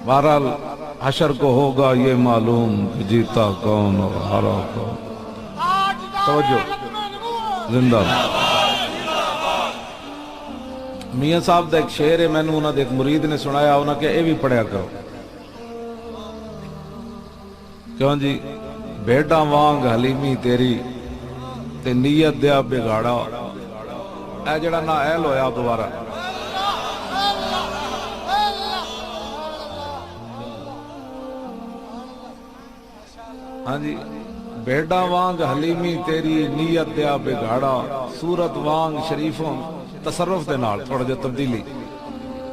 بہرحال حشر کو ہوگا یہ معلوم کہ جیتا کون اور ہارا کون. توجہ زندہ. میاں صاحب دا ایک شعر ہے، میں نے انہوں نے ایک مرید نے سنایا، انہوں نے کہ اے بھی پڑھیا کرو. کیوں جی؟ بیٹا وانگ حلیمی تیری تے نیت دیا بگاڑا. اے جڑا نہ اہل ہویا دوبارہ. ہاں جی، بیٹا وانگ حلیمی تیری نیت دیا بگاڑا، صورت وانگ شریفوں تصرف دے نال تھوڑا جا تبدیلی.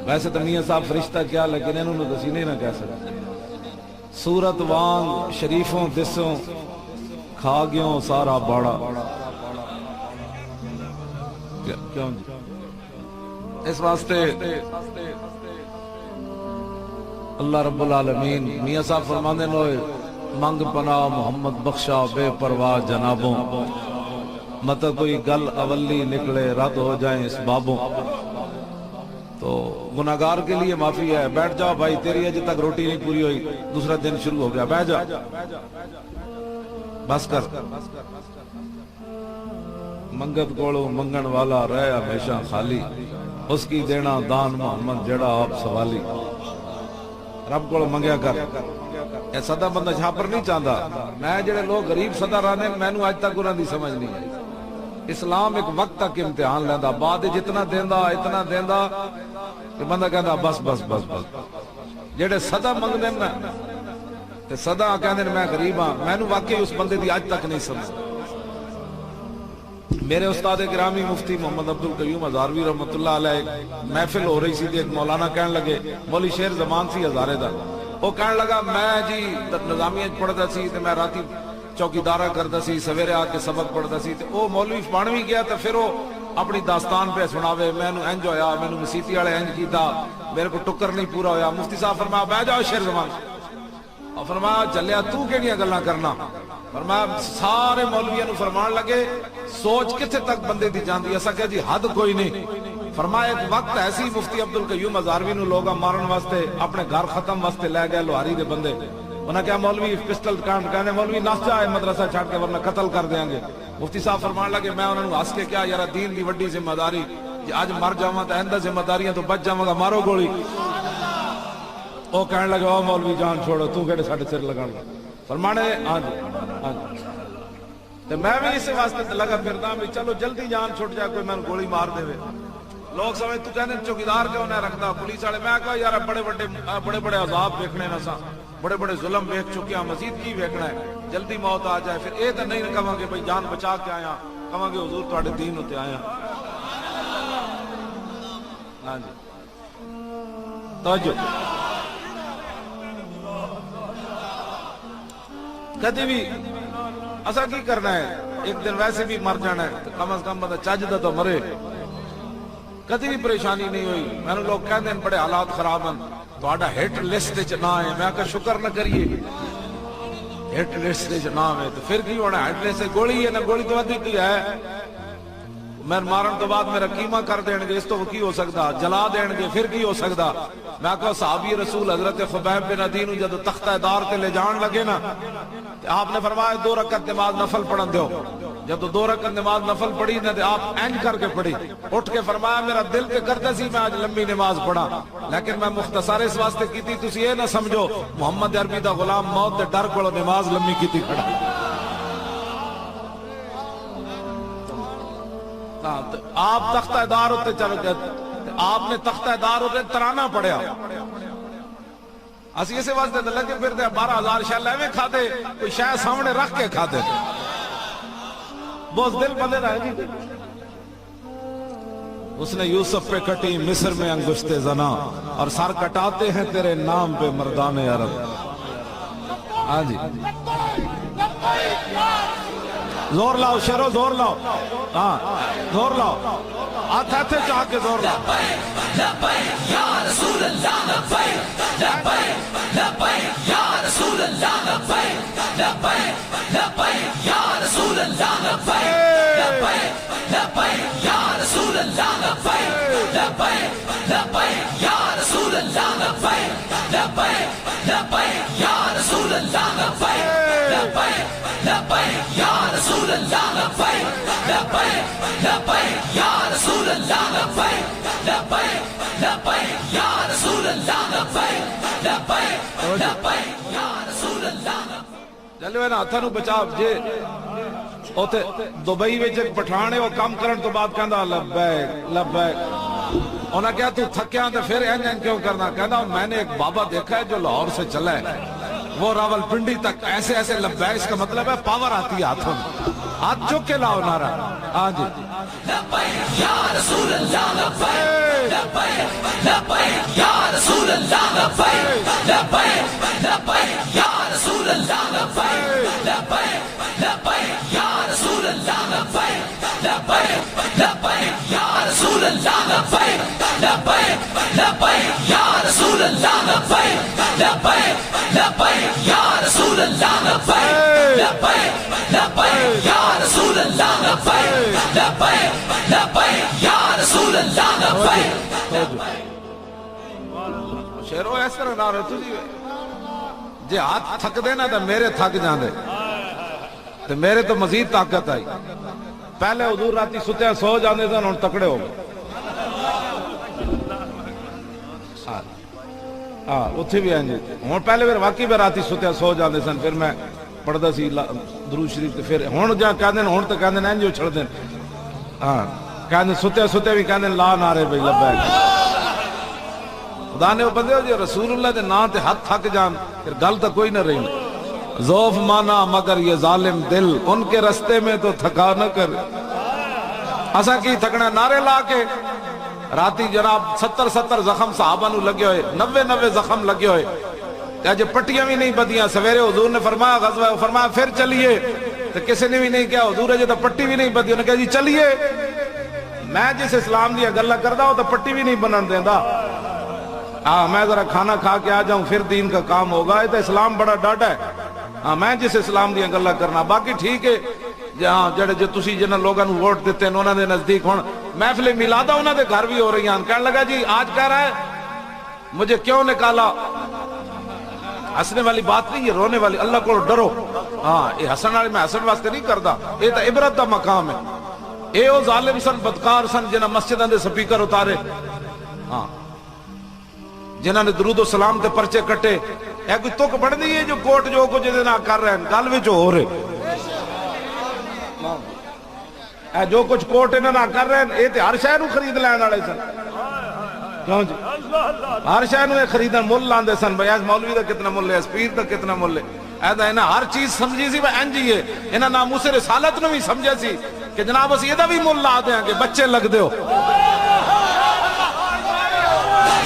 ویسے تو میاں صاحب فرشتہ کیا، لیکن انہوں نے دسی نہیں نہ کہہ سکتے. صورت وانگ شریفوں دسوں کھا گیوں سارا باڑا. کیوں جی؟ اس واسطے اللہ رب العالمین میاں صاحب فرمانے نوئے منگ پناہ محمد بخشا بے پرواہ جنابوں، مت کوئی گل اولی نکلے رد ہو جائیں اس بابوں. تو گناہگار کے لیے معافی ہے. بیٹھ جاؤ بھائی، تیری اجے تک روٹی نہیں پوری ہوئی، دوسرا دن شروع ہو گیا، بیٹھ جا، بس کر. منگت کوڑو منگن والا رہے ہمیشہ خالی، اس کی دینا دان محمد جڑا آپ سوالی. رب کو منگیا کر. اے صدا بندہ چھاپر نہیں چاہتا. میں جڑے لوگ غریب صدا رانے، میں نو آج تک انہاں دی سمجھ نہیں آئی. اسلام ایک وقت تک امتحان لیندہ، بعد جتنا دیندہ اتنا دیندہ کہ بندہ کہندہ بس بس بس بس. جڑے صدا منگ دیں نا تے صدا کہندے میں غریب ہاں، میں نو واقعی اس بندے دی آج تک نہیں سمجھ. میرے استاد گرامی مفتی محمد عبدالقیوم ہزاروی رحمت اللہ علیہ محفل ہو رہی سی، ایک مولانا کہنے لگے، مولی شیر زمان سی ہزارے دا، وہ کہنے لگا میں جی نظامیہ پڑھتا سی تے میں راتی چوکیدارہ کرتا سی، سویرے آ کے سبق پڑھتا سی. او مولوی پانوی گیا تو پھر وہ اپنی داستان پہ سناوے، میں نو انج ہویا، میں نو مسیتی والے انج کیتا، میرے کو ٹکر نہیں پورا ہویا. مفتی صاحب فرمایا بیٹھ جاؤ شیر زمان. اور فرمایا چلیا تو کیڑیاں گلاں کرنا. فرمایا سارے مولویاں نو فرمان لگے سوچ کتھے تک بندے دی جاندی. ایسا کہ جی حد کوئی نہیں. فرمایا ایک وقت ایسی مفتی عبدالقیوم ہزاروی نو لوگا مارن واسطے اپنے گھر ختم واسطے لے گئے لوہاری دے بندے. انہاں کہا مولوی پسٹل کہنے مولوی نس جائے مدرسہ چھاڑ کے ورنہ قتل کر دیں گے. مفتی صاحب فرمان لگے میں انہوں نے ہس کے کیا یارا دین دی وڈی ذمہ داری جی آج مر جاواں تے آئندہ ذمہ داریاں تو بچ جاواں گا، مارو گولی. وہ کہنے لگے او مولوی جان چھوڑو تو کہڑے ساڈے سر لگان. فرمانے ہاں جی ہاں جی. تے میں بھی اس واسطے لگا پھردا بھی چلو جلدی جان چھٹ جائے، کوئی میں گولی مار دے. لوگ سمجھ تو کہنے چوکیدار کیوں نہ رکھدا پولیس والے. میں کہا یار بڑے بڑے عذاب دیکھنے نہ سا، بڑے بڑے ظلم دیکھ چکے ہیں، مزید کی دیکھنا ہے. جلدی موت آ جائے پھر اے تے نہیں کہاں گے بھائی جان بچا کے آیا، کہاں گے حضور تواڈے دین ہوتے آیا. ہاں جی توجہ. کدی بھی اسا کی کرنا ہے، ایک دن ویسے بھی مر جانا ہے تو کم از کم بندہ چج دا تو مرے. کدی بھی پریشانی نہیں ہوئی. میں نے لوگ کہتے ہیں بڑے حالات خراب ہیں تہاڈا ہٹ لسٹ وچ نہ ہے. میں کہا شکر نہ کریے ہٹ لسٹ وچ نہ ہے تو پھر کی ہونا. ہٹ لسٹ گولی ہے نہ گولی تو ودی کی ہے. میں مارن تو بعد میرا قیمہ کر دین گے، اس تو کی ہو سکتا، جلا دین گے پھر کی ہو سکتا. میں کہا صحابی رسول حضرت خبیب بن عدی جب تختہ دار تے لے جان لگے نا آپ نے فرمایا 2 رکعت نماز نفل پڑھن دیو. جب 2 رکعت نماز نفل پڑھی نہ آپ اینج کر کے پڑھی. اٹھ کے فرمایا میرا دل تے کرتا سی میں آج لمبی نماز پڑھا، لیکن میں مختصر اس واسطے کیتی تسی یہ نہ سمجھو محمد عربی دا غلام موت دے ڈر کولو نماز لمبی کیتی کھڑا. آپ تختہ دار ہوتے چل گئے، آپ نے تختہ دار ہوتے ترانہ پڑھیا. اسی اسے واسطے تو لگے پھر دے 12,000 شاہ لیویں کھا دے، کوئی شاہ سامنے رکھ کے کھا دے. بہت دل بندے رہے گی. اس نے یوسف پہ کٹی مصر میں انگشت زنا، اور سر کٹاتے ہیں تیرے نام پہ مردان عرب. ہاں جی زور لاؤ شیرو، زور لاؤ. ہاں زور لاؤ، ہاتھ چاہ کے زور لاؤ. لبیک یا رسول اللہ، لبیک لبیک لبیک یا رسول اللہ، لبیک لبیک لبیک یا رسول اللہ، لبیک لبیک لبیک یا رسول اللہ، لبیک لبیک لبیک یا رسول اللہ، لبیک لبیک لبیک یا رسول اللہ لبیک لبیک لبیک یا رسول اللہ لبیک لبیک لبیک یا رسول اللہ لبیک لبیک لبیک یا رسول اللہ لبیک لبیک لبیک یا رسول اللہ چلو نا ہاتھاں نو بچا جے اوتے دبئی وچ ایک پٹھان ہے وہ کام کرن تو بعد کہندا لبیک لبیک انہاں کہا تو تھکیا تے پھر این کیوں کرنا کہندا میں نے ایک بابا دیکھا ہے جو لاہور سے چلا ہے وہ راول پنڈی تک ایسے ایسے لبیک اس کا مطلب ہے پاور آتی ہے ہاتھوں میں ہاتھ چک کے لاؤ نعرہ ہاں جی لبیک یا رسول اللہ لبیک لبیک لبیک یا رسول اللہ لبیک لبیک لبیک یا رسول اللہ لبیک لبیک لبیک یا رسول اللہ لبیک لبیک لبیک یا رسول اللہ لبیک لبیک لبیک یا رسول اللہ لبیک لبیک لبیک یا رسول اللہ لبیک لبیک لبیک یا رسول اللہ لبیک لبیک لبیک یا رسول اللہ لبیک شیرو اس طرح نہ رہے تجھے جے ہاتھ تھک دے نا تو میرے تھک جان دے تو میرے تو مزید طاقت آئی پہلے حضور راتی ستیاں سو جاندے تھے اور تکڑے ہو گئے ہاں اتھے بھی آئیں ہون پہلے پھر واقعی میں راتی ستیاں سو جاندے سن پھر میں پڑھدا سی درود شریف تے پھر ہون جا کہندے ہون تے کہندے ہیں جو چھڑ دین ہاں کہندے ستیاں بھی کہندے لا نعرے بھئی لبیک خدا نے وہ بندے ہو جو رسول اللہ دے نا تے ہاتھ تھک جان پھر گل تو کوئی نہ رہی ذوف مانا مگر یہ ظالم دل ان کے رستے میں تو تھکا نہ کر اسا کی تھکنا نعرے لا کے راتی جناب 70 زخم صحابہ نو لگے ہوئے 90 زخم لگے ہوئے کہ جب پٹیاں بھی نہیں بدیاں سویرے حضور نے فرمایا غزوہ فرمایا پھر چلیے تو کسی نے بھی نہیں کہا حضور ہے تو پٹی بھی نہیں بدی انہوں نے کہا جی چلیے میں جس اسلام دیا گلہ کردہ ہوں تو پٹی بھی نہیں بنن دیندہ میں ذرا کھانا کھا کے آ جاؤں پھر دین کا کام ہوگا یہ تو اسلام بڑا ڈاٹا ہے میں جس اسلام دیا گلہ کرنا باقی ٹھیک ہے جہاں جڑے جو تسی جنہاں لوگاں نو ووٹ دیتے ہیں انہوں نے نزدیک ہون محفل میلادہ انہوں نے گھر بھی ہو رہی ہیں کہنے لگا جی آج کہہ رہا ہے مجھے کیوں نکالا ہسنے والی بات نہیں یہ رونے والی اللہ کو ڈرو ہاں یہ حسن والے میں حسن واسطے نہیں کردا یہ تو عبرت دا مقام ہے اے او ظالم سن بدکار سن جنہاں مسجداں دے سپیکر اتارے ہاں جنہاں نے درود و سلام تے پرچے کٹے اے کوئی تک بڑھنی ہے جو کوٹ جو کو جدے نہ کر رہے ہیں گل وچ ہو رہے اے جو کچھ کوٹ انہاں نہ کر رہے ہیں اے تے ہر شے نو خرید لین والے سن کیوں جی ہر شے نو خریدن مول لاندے سن بھئی اس مولوی دا کتنا مول ہے اس پیر دا کتنا مول ہے اے دا انہاں ہر چیز سمجھی سی انج ہی ہے انہاں ناموس رسالت نو بھی سمجھا سی کہ جناب اس یہ دا بھی مول لا دیاں کہ بچے لگ دیو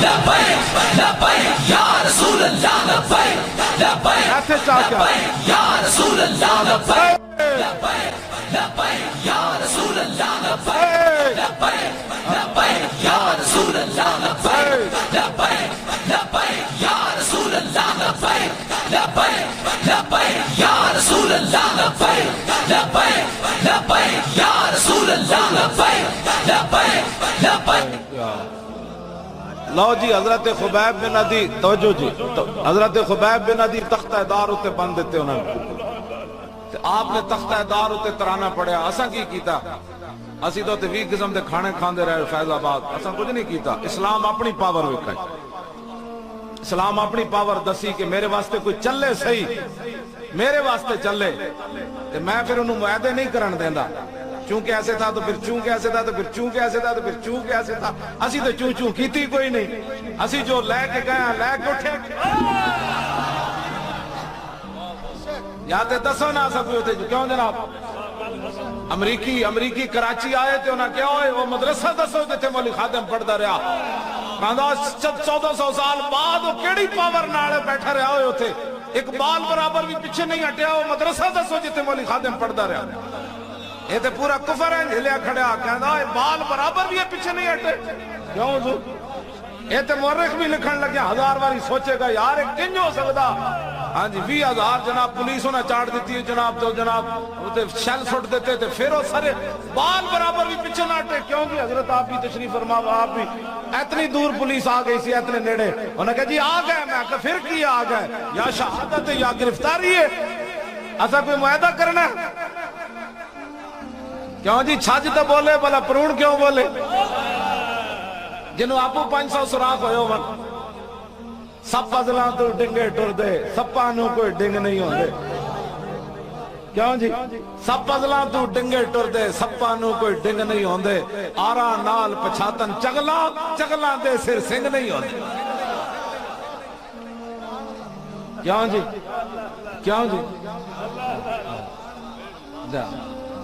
لبیک لبیک یا رسول اللہ لبیک لبیک لبیک یا رسول اللہ لبیک لبیک لبیک یا رسول اللہ لبیک لبیک لبیک یا رسول اللہ لبیک لبیک لبیک یا رسول اللہ لبیک لبیک لبیک یا رسول اللہ لبیک لبیک لبیک یا رسول اللہ لبیک لبیک لبیک لو جی حضرت خبیب بن عدی توجہ جی حضرت خبیب بن عدی تختہ دار ہوتے بند دیتے انہوں نے آپ نے تختہ دار ہوتے ترانہ پڑھیا اساں کی کیتا اسی تو وی قسم دے کھانے کھاندے رہے فیض آباد اساں کچھ نہیں کیتا اسلام اپنی پاور وکھائے اسلام اپنی پاور دسی کہ میرے واسطے کوئی چلے صحیح میرے واسطے چلے تے میں پھر انہوں معاہدے نہیں کرن دیندا چونکہ ایسے تھا تو پھر چونکہ ایسے تھا تو پھر چونکہ ایسے تھا تو پھر چونکہ ایسے تھا اسی تو چون چون کیتی کوئی نہیں اسی جو لے کے گیا لے کے اٹھے یا تے دسو نہ سکو تے کیوں جناب امریکی کراچی آئے تھے انہاں کیا ہوئے وہ مدرسہ دسو تے مولی خادم پڑھدا رہا کہندا 1400 سال بعد وہ کیڑی پاور نال بیٹھا رہا ہوئے ہوتے ایک بال برابر بھی پیچھے نہیں ہٹیا وہ مدرسہ دسو جتے مولی خادم پڑھدا رہا یہ تے پورا کفر ہے ہلیا کھڑیا کہندا اے بال برابر بھی پیچھے نہیں ہٹے کیوں حضور یہ تے مورخ بھی لکھن لگیا 1000 باری سوچے گا یار کنج ہو سکدا ہاں جی 20,000 جناب پولیس نے چاڑ دیتی ہے جناب، تو جناب شیل سٹ دیتے تھے، پھر وہ سارے بال برابر بھی پیچھے نہ ہٹے، کیوں کہ حضرت آپ بھی تشریف فرما، آپ بھی اتنی دور پولیس آ گئی سی، اتنے نیڑے، انہوں نے کہا جی آ گئے، میں کہا پھر کیا آ گئے، یا شہادت ہے یا گرفتاری ہے، ایسا کوئی معاہدہ کرنا ہے؟ کیوں جی چھج تو بولے بلا پرون کیوں بولے؟ جنہوں آپ 500 سراخ ہوئے ہو من سب پزلاں تو ڈنگے ٹر دے، سپانوں کوئی ڈنگ نہیں ہوں دے، کیوں جی سب پزلاں تو ڈنگے ٹر دے، سپانوں کوئی ڈنگ نہیں ہوں دے، آرا نال پچھاتن چگلاں دے سر سنگ نہیں ہوں دے، کیوں جی کیوں جی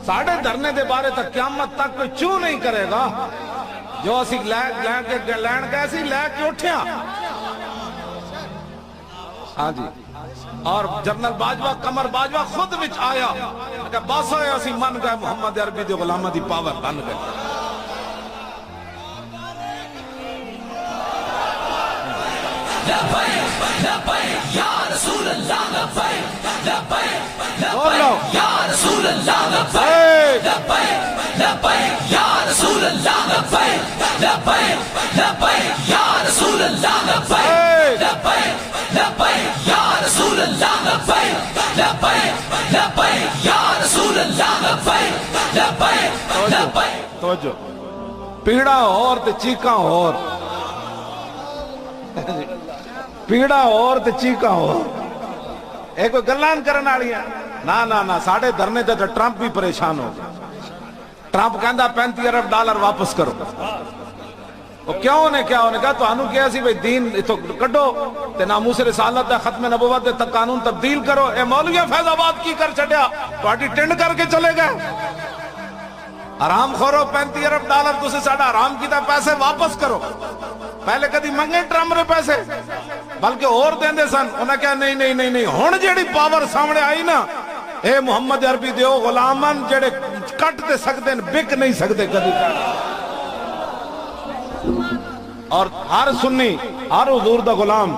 ساڑھے دھرنے دے بارے تک قیامت تک کوئی چوں نہیں کرے گا، جو اسی لین گئے سی لے کے اٹھیا، ہاں جی، اور جنرل باجوہ قمر باجوہ خود وچ آیا کہ بس ہوئے اسی من گئے محمد عربی دے غلامہ دی پاور بن گئے، لبیک لبیک یا رسول اللہ لبیک لبیک بولو لبیک یا رسول اللہ لبیک لبیک لبیک یا رسول اللہ لبیک لبیک لبیک یا رسول اللہ لبیک لبیک لبیک یا رسول اللہ لبیک لبیک لبیک یا رسول اللہ لبیک لبیک لبیک توجہ پیڑا اور تے چیکاں اور پیڑا اور تے چیکاں اور ایک کوئی گلان کرنا آڑی ہے نا ساڑھے دھرنے تے ٹرمپ بھی پریشان ہو گیا، ٹرمپ کہندہ 35 ارب ڈالر واپس کرو، وہ کیوں انہیں کہا تو انہوں کیا سی بھئی دین تو کڈو تے ناموس رسالت دے ختم نبوت دے تک قانون تبدیل کرو، اے مولویہ فیض آباد کی کر چھڑیا تو آٹی ٹینڈ کر کے چلے گئے، حرام خورو 35 ارب ڈالر تُسے ساڑھا حرام کی تا پیسے واپس کرو، پہلے کدی منگے ٹرمپ رے پیسے بلکہ اور دیں دے سن، انہیں کہا نہیں ہون جیڑی پاور سامنے آئی نا، اے محمد عربی دیو غلامن جیڑے کٹ دے سکتے ہیں بک نہیں سکتے کدی، اور ہر سنی ہر حضور دا غلام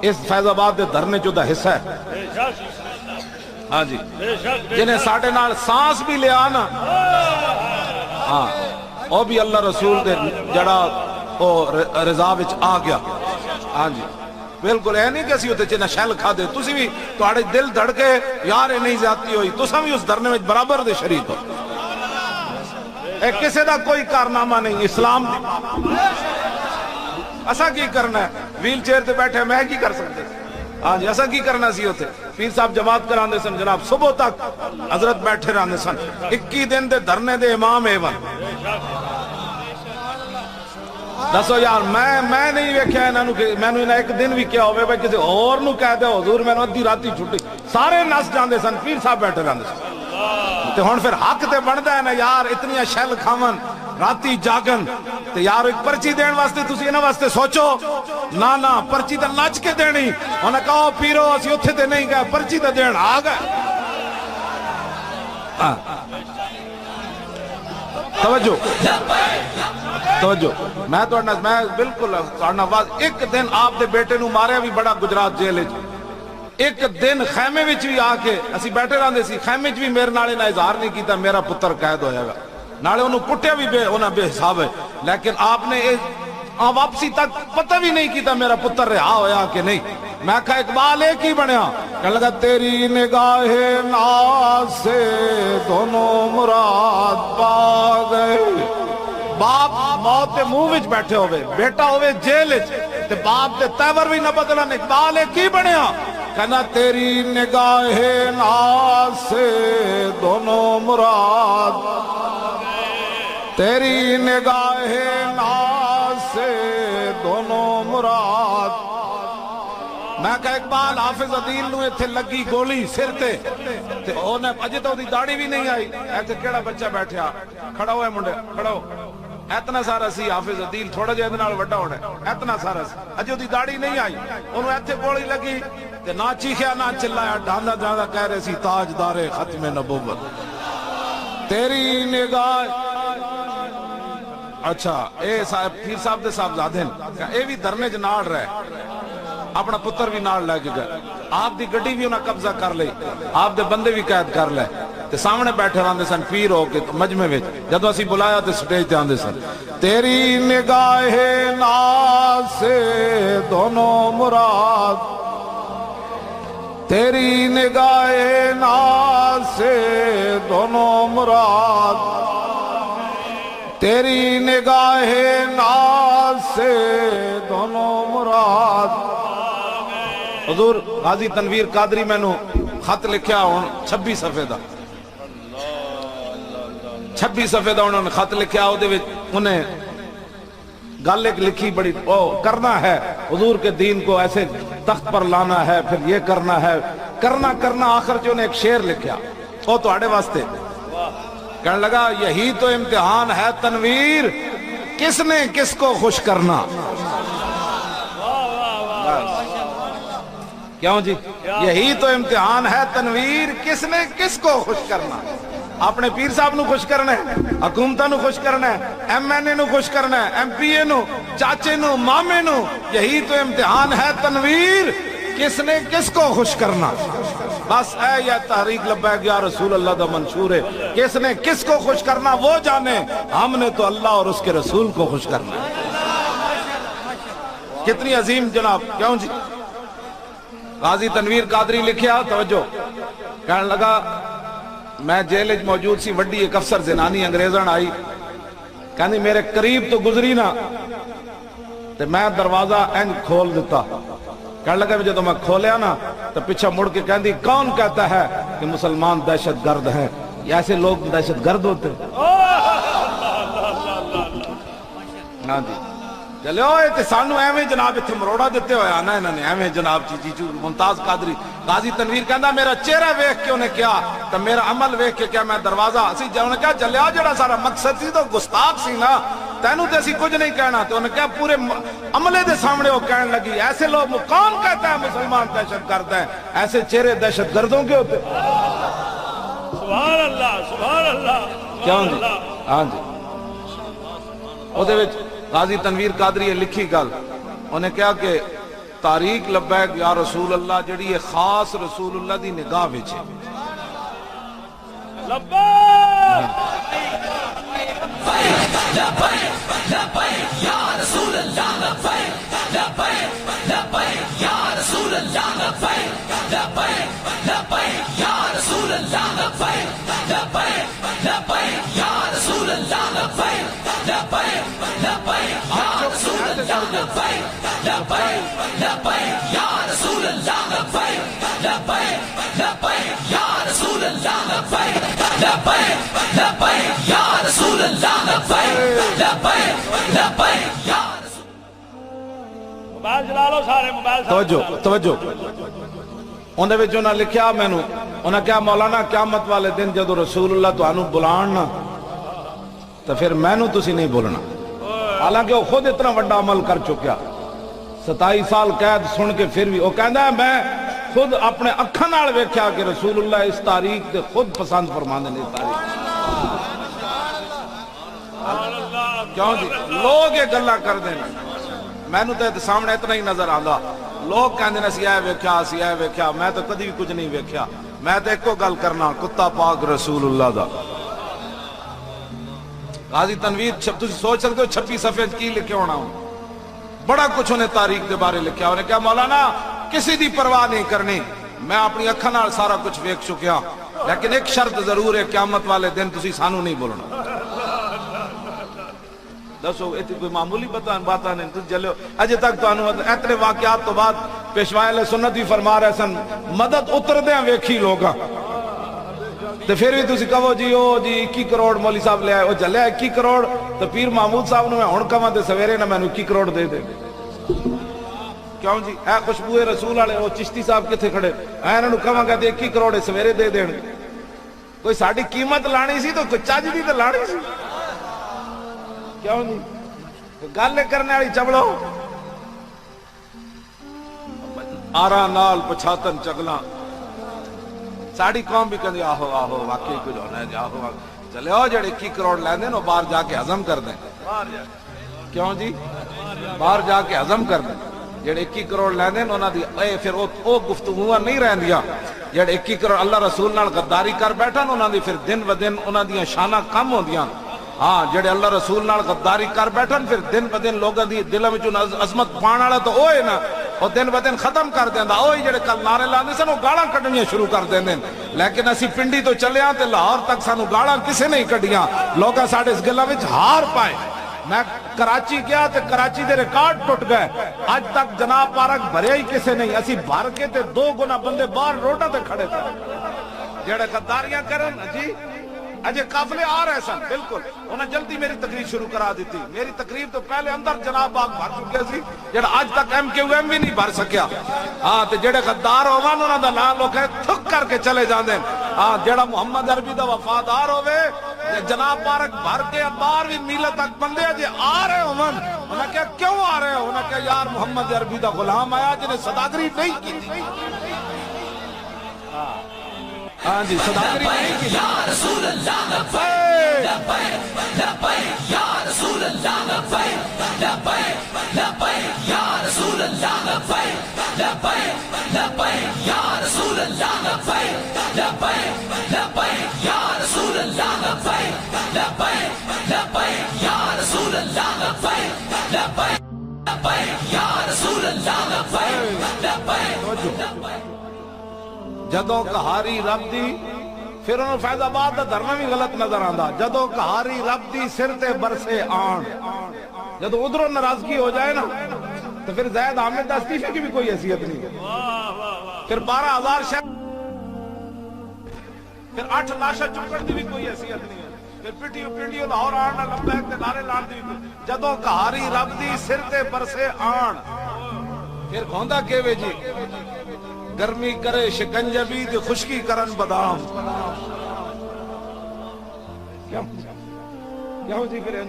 اس فیض آباد دے دھرنے جو دا حصہ ہے، ہاں جی جنہیں ساڑھے نال سانس بھی لیا نا، ہاں وہ بھی اللہ رسول دے جڑا رضا وچ آ گیا، ہاں جی بالکل اے نہیں کہ اسی ہوتے چنہ شیل کھا دے، تسی بھی تو آڑے دل دھڑ کے یار نہیں زیادتی ہوئی، تسا بھی اس دھرنے میں برابر دے شریک ہو، اے کسے دا کوئی کارنامہ نہیں، اسلام دی ایسا کی کرنا ہے، ویل چیئر تے بیٹھے میں کی کر سکتے، ہاں جی ایسا کی کرنا سی ہوتے، پیر صاحب جماعت کران دے سن جناب صبح تک حضرت بیٹھے رہنے سن، 21 دن دے دھرنے دے امام ایون، دسو یار میں نہیں ویکھیا انہوں میں نے ایک دن بھی کیا ہوئے بھائی کسی اور نو کہہ دے حضور میں نے ادھی راتی چھٹی، سارے نس جاندے سن، پیر صاحب بیٹھے رہندے سن، تے ہن پھر حق تے بندا ہے نا یار اتنی شیل کھاون راتی جاگن تے یار ایک پرچی دین واسطے تسی انہاں واسطے سوچو، نا پرچی تے نچ کے دینی، انہاں کہو پیرو اسی اوتھے تے نہیں گئے پرچی تے دین آ گئے، توجہ میں بالکل ایک دن آپ دے بیٹے نو ماریا بھی بڑا گجرات جیل ایک دن خیمے وچ بھی آ کے اسی بیٹھے رہندے سی، خیمے وچ بھی میرے نالے نہ اظہار نہیں کیتا میرا پتر قید ہویا گا، نالے انہوں کٹیا بھی بے حساب ہے، لیکن آپ نے واپسی تک پتہ بھی نہیں کیتا میرا پتر رہا ہویا کہ نہیں، میں کہا اقبال ایک ہی بنیا، کہنے لگا تیری نگاہ ناز سے دونوں مراد پا گئے، باپ موت دے منہ وچ بیٹھے ہوئے، بیٹا ہوئے جیل وچ تے باپ دے تیور بھی نہ بدلن، اقبال ایک ہی بنیا، کہنا تیری نگاہ ناز سے دونوں مراد، تیری نگاہ ناز سے دونوں مراد، میں کہا اقبال حافظ عدیل نو ایتھے لگی گولی سر تے انہیں اجے تو دی داڑھی بھی نہیں آئی، ایتھے کیڑا بچہ بیٹھیا کھڑا ہوئے منڈے کھڑا ہو، اتنا سارا سی حافظ عدیل تھوڑا جہاں دنال وڈا ہوڑا ہے، اتنا سارا سی اجے دی داڑھی نہیں آئی، انہوں ایتھے گولی لگی تے نہ چیخیا نہ چلایا، ڈھاندا ڈھاندا کہہ رہے سی تاجدار ختم نبوت، تیری نگاہ، اچھا اے پیر صاحب دے صاحب زادن اے بھی دھرنے جناڑ رہے، اپنا پتر بھی نال لے کے گئے، آپ دی گڈی بھی انہاں قبضہ کر لئی، آپ دے بندے بھی قید کر لے تے سامنے بیٹھے رہندے سن پیر ہو کے مجمع وچ، جدوں اسی بلایا تے سٹیج تے آندے سن، تیری نگاہ ناز سے دونوں مراد، تیری نگاہ ناز سے دونوں مراد، تیری نگاہ ناز سے دونوں مراد۔ حضور غازی تنویر قادری میں نو خط لکھیا ہون 26 صفحے دا، 26 صفحے دا انہوں نے خط لکھیا، او دے وچ انہیں گل ایک لکھی بڑی، او کرنا ہے حضور کے دین کو ایسے تخت پر لانا ہے، پھر یہ کرنا ہے، کرنا کرنا آخر جو نے ایک شعر لکھیا، او تو آڑے واسطے کہنے لگا یہی تو امتحان ہے تنویر، کس نے کس کو خوش کرنا۔ کیوں جی؟ یہی تو امتحان ہے تنویر، کس نے کس کو خوش کرنا۔ اپنے پیر صاحب نو خوش کرنا ہے، حکومتہ نو خوش کرنا ہے، ایم این اے نو خوش کرنا ہے، ایم پی اے نو، چاچے نو، مامے نو، یہی تو امتحان ہے تنویر، کس نے کس کو خوش کرنا۔ بس اے یا تحریک لبیک یا رسول اللہ دا منشور ہے، کس نے کس کو خوش کرنا وہ جانے، ہم نے تو اللہ اور اس کے رسول کو خوش کرنا ہے۔ کتنی عظیم جناب، کیوں جی؟ غازی تنویر قادری لکھیا، توجہ، کہنے لگا میں جیل وچ موجود سی، وڈی ایک افسر زنانی انگریزن آئی، کہندی میرے قریب تو گزری نا تے میں دروازہ انج کھول دیتا، کہنے لگا جب میں کھولیا نا تو پیچھے مڑ کے کہندی کون کہتا ہے کہ مسلمان دہشت گرد ہیں، ایسے لوگ دہشت گرد ہوتے۔ ہاں جی چلے ہوئے تے سانو ایویں جناب اتھے مروڑا دیتے ہوئے آنا انہوں نے ایویں جناب چیچو ممتاز قادری غازی تنویر کہندا میرا چہرہ ویکھ کے انہیں کیا تو میرا عمل ویکھ کے کیا، میں دروازہ اسی انہیں کہا چلیا جڑا سارا مقصد سی تو گستاخ سی نا، تینوں تے اسی کچھ نہیں کہنا، تو انہیں کہا پورے عملے دے سامنے وہ کہنے لگی ایسے لوگ کون کہتا ہے مسلمان دہشت گرد ہیں، ایسے چہرے دہشت گردوں کے ہوتے۔ سبحان اللہ سبحان اللہ کیوں جی؟ ہاں جی او دے وچ غازی تنویر قادری لکھی گل انہیں کہا کہ تاریخ لبیک یا رسول اللہ جڑی یہ خاص رسول اللہ دی نگاہ وچ ہے۔ لبیک لبیک لبیک یا رسول اللہ، لبیک لبیک لبیک یا رسول اللہ، لبیک لبیک لبیک یا رسول اللہ، لبیک لبیک لبیک یا رسول اللہ، لبیک لبیک لبیک یا رسول اللہ، لبیک لبیک لبیک یا رسول اللہ، لبیک لبیک لبیک یا رسول اللہ، لبیک لبیک لبیک یا رسول اللہ، لبیک لبیک لبیک یا رسول۔ موبائل چلا لو سارے، موبائل توجہ توجہ، انہیں وچ انہاں لکھیا مینوں، انہاں کہا مولانا قیامت والے دن جدو رسول اللہ تانوں بلان نا تو پھر مینوں تسی نہیں بولنا، حالانکہ وہ خود اتنا بڑا عمل کر چکیا، 27 سال قید سن کے پھر بھی وہ کہندا ہے میں خود اپنے اکھاں نال ویکھیا کہ رسول اللہ اس تاریخ تے خود پسند فرماندے نے اس تاریخ۔ کیوں جی؟ لوگ یہ گلاں کر دیں، مینوں تے سامنے اتنا ہی نظر آندا، لوگ کہندے نے سی اے ویکھیا، میں تو کدی بھی کچھ نہیں ویکھیا، میں تو ایکو گل کرنا کتا پاک رسول اللہ دا۔ غازی تنویر تسی سوچ سکتے ہو 26 صفحے کی لکھے ہونا ہوں، بڑا کچھ انہیں تاریخ کے بارے لکھیا، انہیں کہا مولانا کسی دی پرواہ نہیں کرنی، میں اپنی اکھاں نال سارا کچھ ویکھ چکیا، لیکن ایک شرط ضرور ہے قیامت والے دن تسی سانو نہیں بولنا۔ دسو ایتھے کوئی معمولی باتاں نہیں، تسی جلو اجے تک تانوں اتنے واقعات تو بعد پیشوا اہل سنت بھی فرما رہے سن مدد اتردیاں ویکھی لوگاں، تو پھر بھی تسی کہو جی او جی 21 کروڑ مولی صاحب لے آئے، وہ جلے 21 کروڑ تو پیر محمود صاحب نے میں ہن کہاں تے سویرے نہ میں 21 کروڑ دے دے۔ کیوں جی؟ اے خوشبو رسول والے وہ چشتی صاحب کتنے کھڑے، اے انہاں نوں کہاں گا تے 21 کروڑ سویرے دے دین، کوئی ساڈی قیمت لانی سی تو کوئی چج دی تے لانی سی۔ کیوں جی؟ گل کرنے والی چبڑو آرا نال پچھاتن چگلاں، ساڑی قوم بھی کہندی آہو آہو واقعی کچھ ہونا ہے جی، آہو چلے ہو جڑے 21 کروڑ لین دیں باہر جا کے ہضم کر دیں۔ کیوں جی؟ باہر جا کے ہضم کر دیں۔ جڑے 21 کروڑ لیندے نے انہاں دی پھر او گفتگوواں نہیں رہندیاں جڑے 21 کروڑ اللہ رسول نال غداری کر بیٹھن انہاں دی پھر دن ب دن انہاں دیاں شاناں کم ہوندیاں ہاں جڑے اللہ رسول نال غداری کر بیٹھن پھر دن ب دن لوگاں دی دلاں وچوں عظمت پان والا تو اوے نا او دن ب دن ختم کر دیندا اوہی جڑے کل نعرے لاندے سن او گالاں کڈنیاں شروع کر دیندے لیکن اسی پنڈی تو چلے ہاں تے لاہور تک سانو گالاں کسے نہیں کڈیاں لوگاں ساڈے اس گلاں وچ ہار پائے میں کراچی گیا تے کراچی دے ریکارڈ ٹوٹ گئے اج تک جناب پارک بھریا ہی کسے نہیں اسی بھر کے تے 2 گنا بندے باہر روڈاں تے کھڑے تھے جڑے غداریاں کرن جی اجے قافلے آ رہے سن بالکل انہیں جلدی میری تقریر شروع کرا دیتی میری تقریر تو پہلے اندر جناب باغ بھر چکے سی جڑا آج تک ایم کیو ایم بھی نہیں بھر سکیا ہاں تے جڑے غدار ہوون انہاں دا نام لوگ تھک کر کے چلے جاندے ہاں جڑا محمد عربی دا وفادار ہوے جناب پارک بھر کے اخبار بھی میلے تک بندے جے آ رہے ہون انہاں کہا کیوں آ رہے ہو انہاں کہا یار محمد عربی دا غلام آیا جنے صداقری نہیں کی تھی ہاں جی صداقری نہیں کی یا رسول اللہ لبیک لبیک لبیک یا رسول اللہ لبیک لبیک لبیک یا رسول اللہ لبیک لبیک لبیک یا رسول اللہ لبیک لبیک لبیک یا رسول اللہ لبیک لبیک لبیک یا رسول اللہ لبیک لبیک لبیک یا رسول اللہ لبیک لبیک جدوں کہاری رب دی پھر انہوں فیض آباد دا دھرنا بھی غلط نظر آندا جدوں کہاری رب دی سر تے برسے آن جدوں ادھروں ناراضگی ہو جائے نا تو پھر زید حامد دا استعفے کی بھی کوئی حیثیت نہیں پھر 12,000 شہر پھر 8 لاشا چکر دی بھی کوئی حیثیت نہیں پھر پٹیو لاہور آن لبیک تے نعرے لان دی جدوں کہاری رب دی سر تے برسے آن پھر کھوندا کیوے جی گرمی کرے شکنجبی تے خشکی کرن بادام کیا ہو جی پھر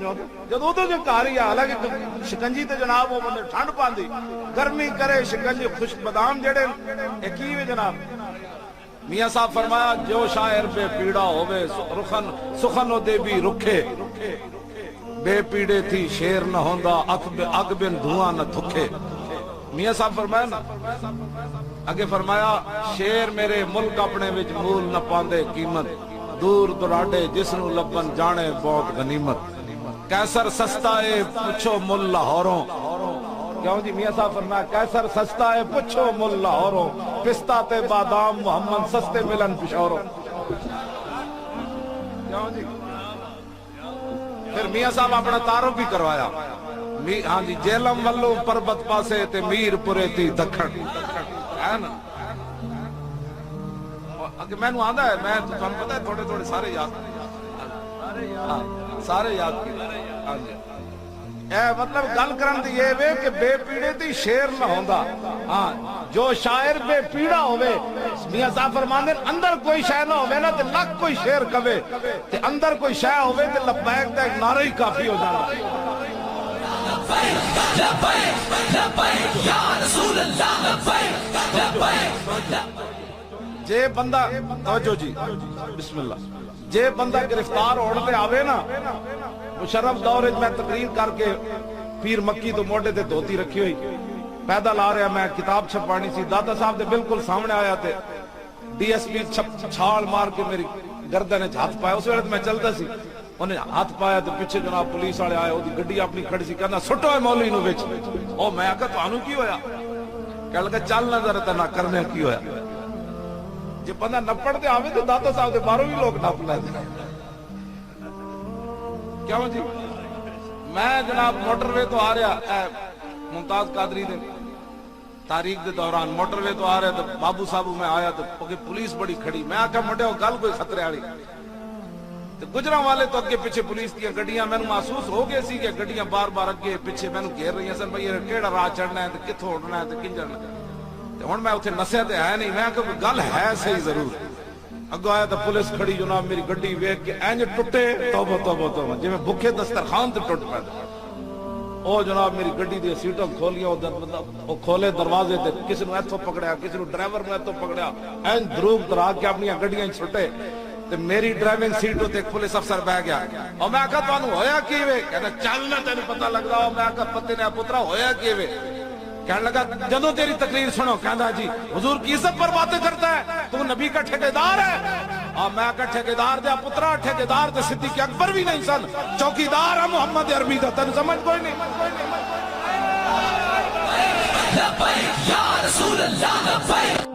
جدو تو جو کاری ہے حالانکہ شکنجی تے جناب وہ بندے ٹھنڈ پاندی گرمی کرے شکنجی خشک بادام جڑے ایکیوے جناب میاں صاحب فرمایا جو شاعر بے پیڑا ہوئے سخن دے بھی رکھے بے پیڑے تھی شیر نہ ہوندا اگ بن دھواں نہ تھکے میاں صاحب فرمایا نا اگے فرمایا شیر میرے ملک اپنے وچ مول نہ پاندے قیمت دور دراڈے جس نو لبن جانے بہت غنیمت کیسر سستا ہے پوچھو مل لاہوروں کیوں جی میاں صاحب فرمایا کیسر سستا ہے پوچھو مل لاہوروں پستہ تے بادام محمد سستے ملن پشوروں کیوں جی پھر میاں صاحب اپنا تعارف بھی کروایا ہاں جی جیلم ولو پربت پاسے تے میر پورے تھی دکھن ہے نا اگر میں نو آندہ ہے میں تو تم پتہ ہے تھوڑے تھوڑے سارے یاد کی ہاں جی اے مطلب گل کرن دی یہ وے کہ بے پیڑے تھی شیر نہ ہوندا ہاں جو شاعر بے پیڑا ہوئے میاں صاحب فرماندے اندر کوئی شے نہ ہوئے نا تے لکھ کوئی شیر کہے تے اندر کوئی شے ہوئے تے لبیک دا ایک نعرہ ہی کافی ہو جانا لبیک لبیک یا رسول اللہ لبیک لبیک جے بندہ توجہ جی بسم اللہ جے بندہ گرفتار ہونے آوے نا مشرف دور میں تقریر کر کے پیر مکی تو موٹے تے دھوتی رکھی ہوئی پیدل آ رہا میں کتاب چھپانی سی دادا صاحب دے بالکل سامنے آیا تے ڈی ایس پی چھال مار کے میری گردن ہاتھ پایا اس وقت میں چلتا سی انہیں ہاتھ پایا تو پیچھے جناب پولیس والے آئے وہ گڈی اپنی کھڑی سی کہنا سٹو ہے مولوی نو وچ او میں آکھا تانوں کی ہویا کہہ لگا چل نظر تے نہ کرنے کی ہویا جے بندہ نپڑ تے آوے تے داتا صاحب دے باہروں بھی لوگ نپ لے کیوں جی میں جناب موٹر وے تو آ رہا ممتاز قادری دے تاریخ دے دوران موٹر وے تو آ رہا تو بابو صاحب میں آیا تو پولیس بڑی کھڑی میں آکھا موٹے ہو گل کوئی خطرے والی گجراں والے تو اگے پیچھے پولیس دی گڈیاں مینوں محسوس ہو گئے سی کہ گڈیاں بار بار اگے پیچھے مینوں گھیر رہی سن بھئی کیڑا راہ چڑھنا ہے تے کتھوں اڑنا ہے تے کنجن تے ہن میں اوتھے نسیا تے ہے نہیں میں کہ کوئی گل ہے صحیح ضرور اگوں آیا تے پولیس کھڑی جناب میری گڈی ویکھ کے انج ٹٹے توبہ توبہ توبہ جویں بھوکے دسترخوان تے ٹٹ پے او جناب میری گڈی دی سیٹاں کھولیاں او کھولے دروازے تے کسی نوں ایتھوں پکڑیا کسی نوں ڈرائیور نوں ایتھوں پکڑیا انج دروگ درا کے اپنی گڈیاں چھٹے تے میری ڈرائیونگ سیٹ تے ایک پولیس افسر بیٹھ گیا اور میں کہا تانوں ہویا کیویں کہندا چل نہ تینوں پتہ لگدا میں کہا پتے نے پترا ہویا کیویں کہنے لگا جدوں تیری تقریر سنو کہنا جی حضور کی عزت پر باتیں کرتا ہے تو نبی کا ٹھیکیدار ہے اور میں کا ٹھیکیدار دیا پترا ٹھیکیدار دے صدیق اکبر بھی نہیں سن چوکیدار ہے محمد عربی دا تن سمجھ کوئی نہیں لبیک یا رسول اللہ لبیک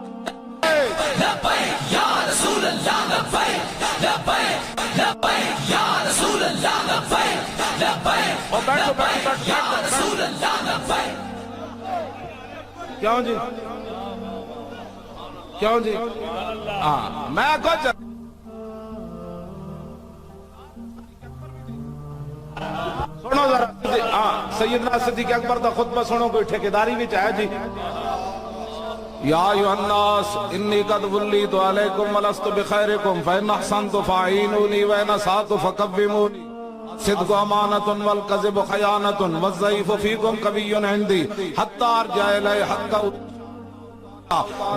لبیک یا رسول اللہ لبیک لبیک لبیک یا رسول اللہ لبیک لبیک لبیک یا رسول اللہ لبیک کیوں جی کیوں جی ہاں میں کچھ سنو ذرا ہاں سیدنا صدیق اکبر دا خطبہ سنو کوئی ٹھیکیداری بھی چاہے جی یا ایھا الناس انی قد ولیت علیکم ولست بخیرکم فإن احسنت فاعینونی وإن اسأت فقومونی صدق امانۃ والکذب خیانۃ والضعیف فیکم قوی عندی حتی ارجع الی حق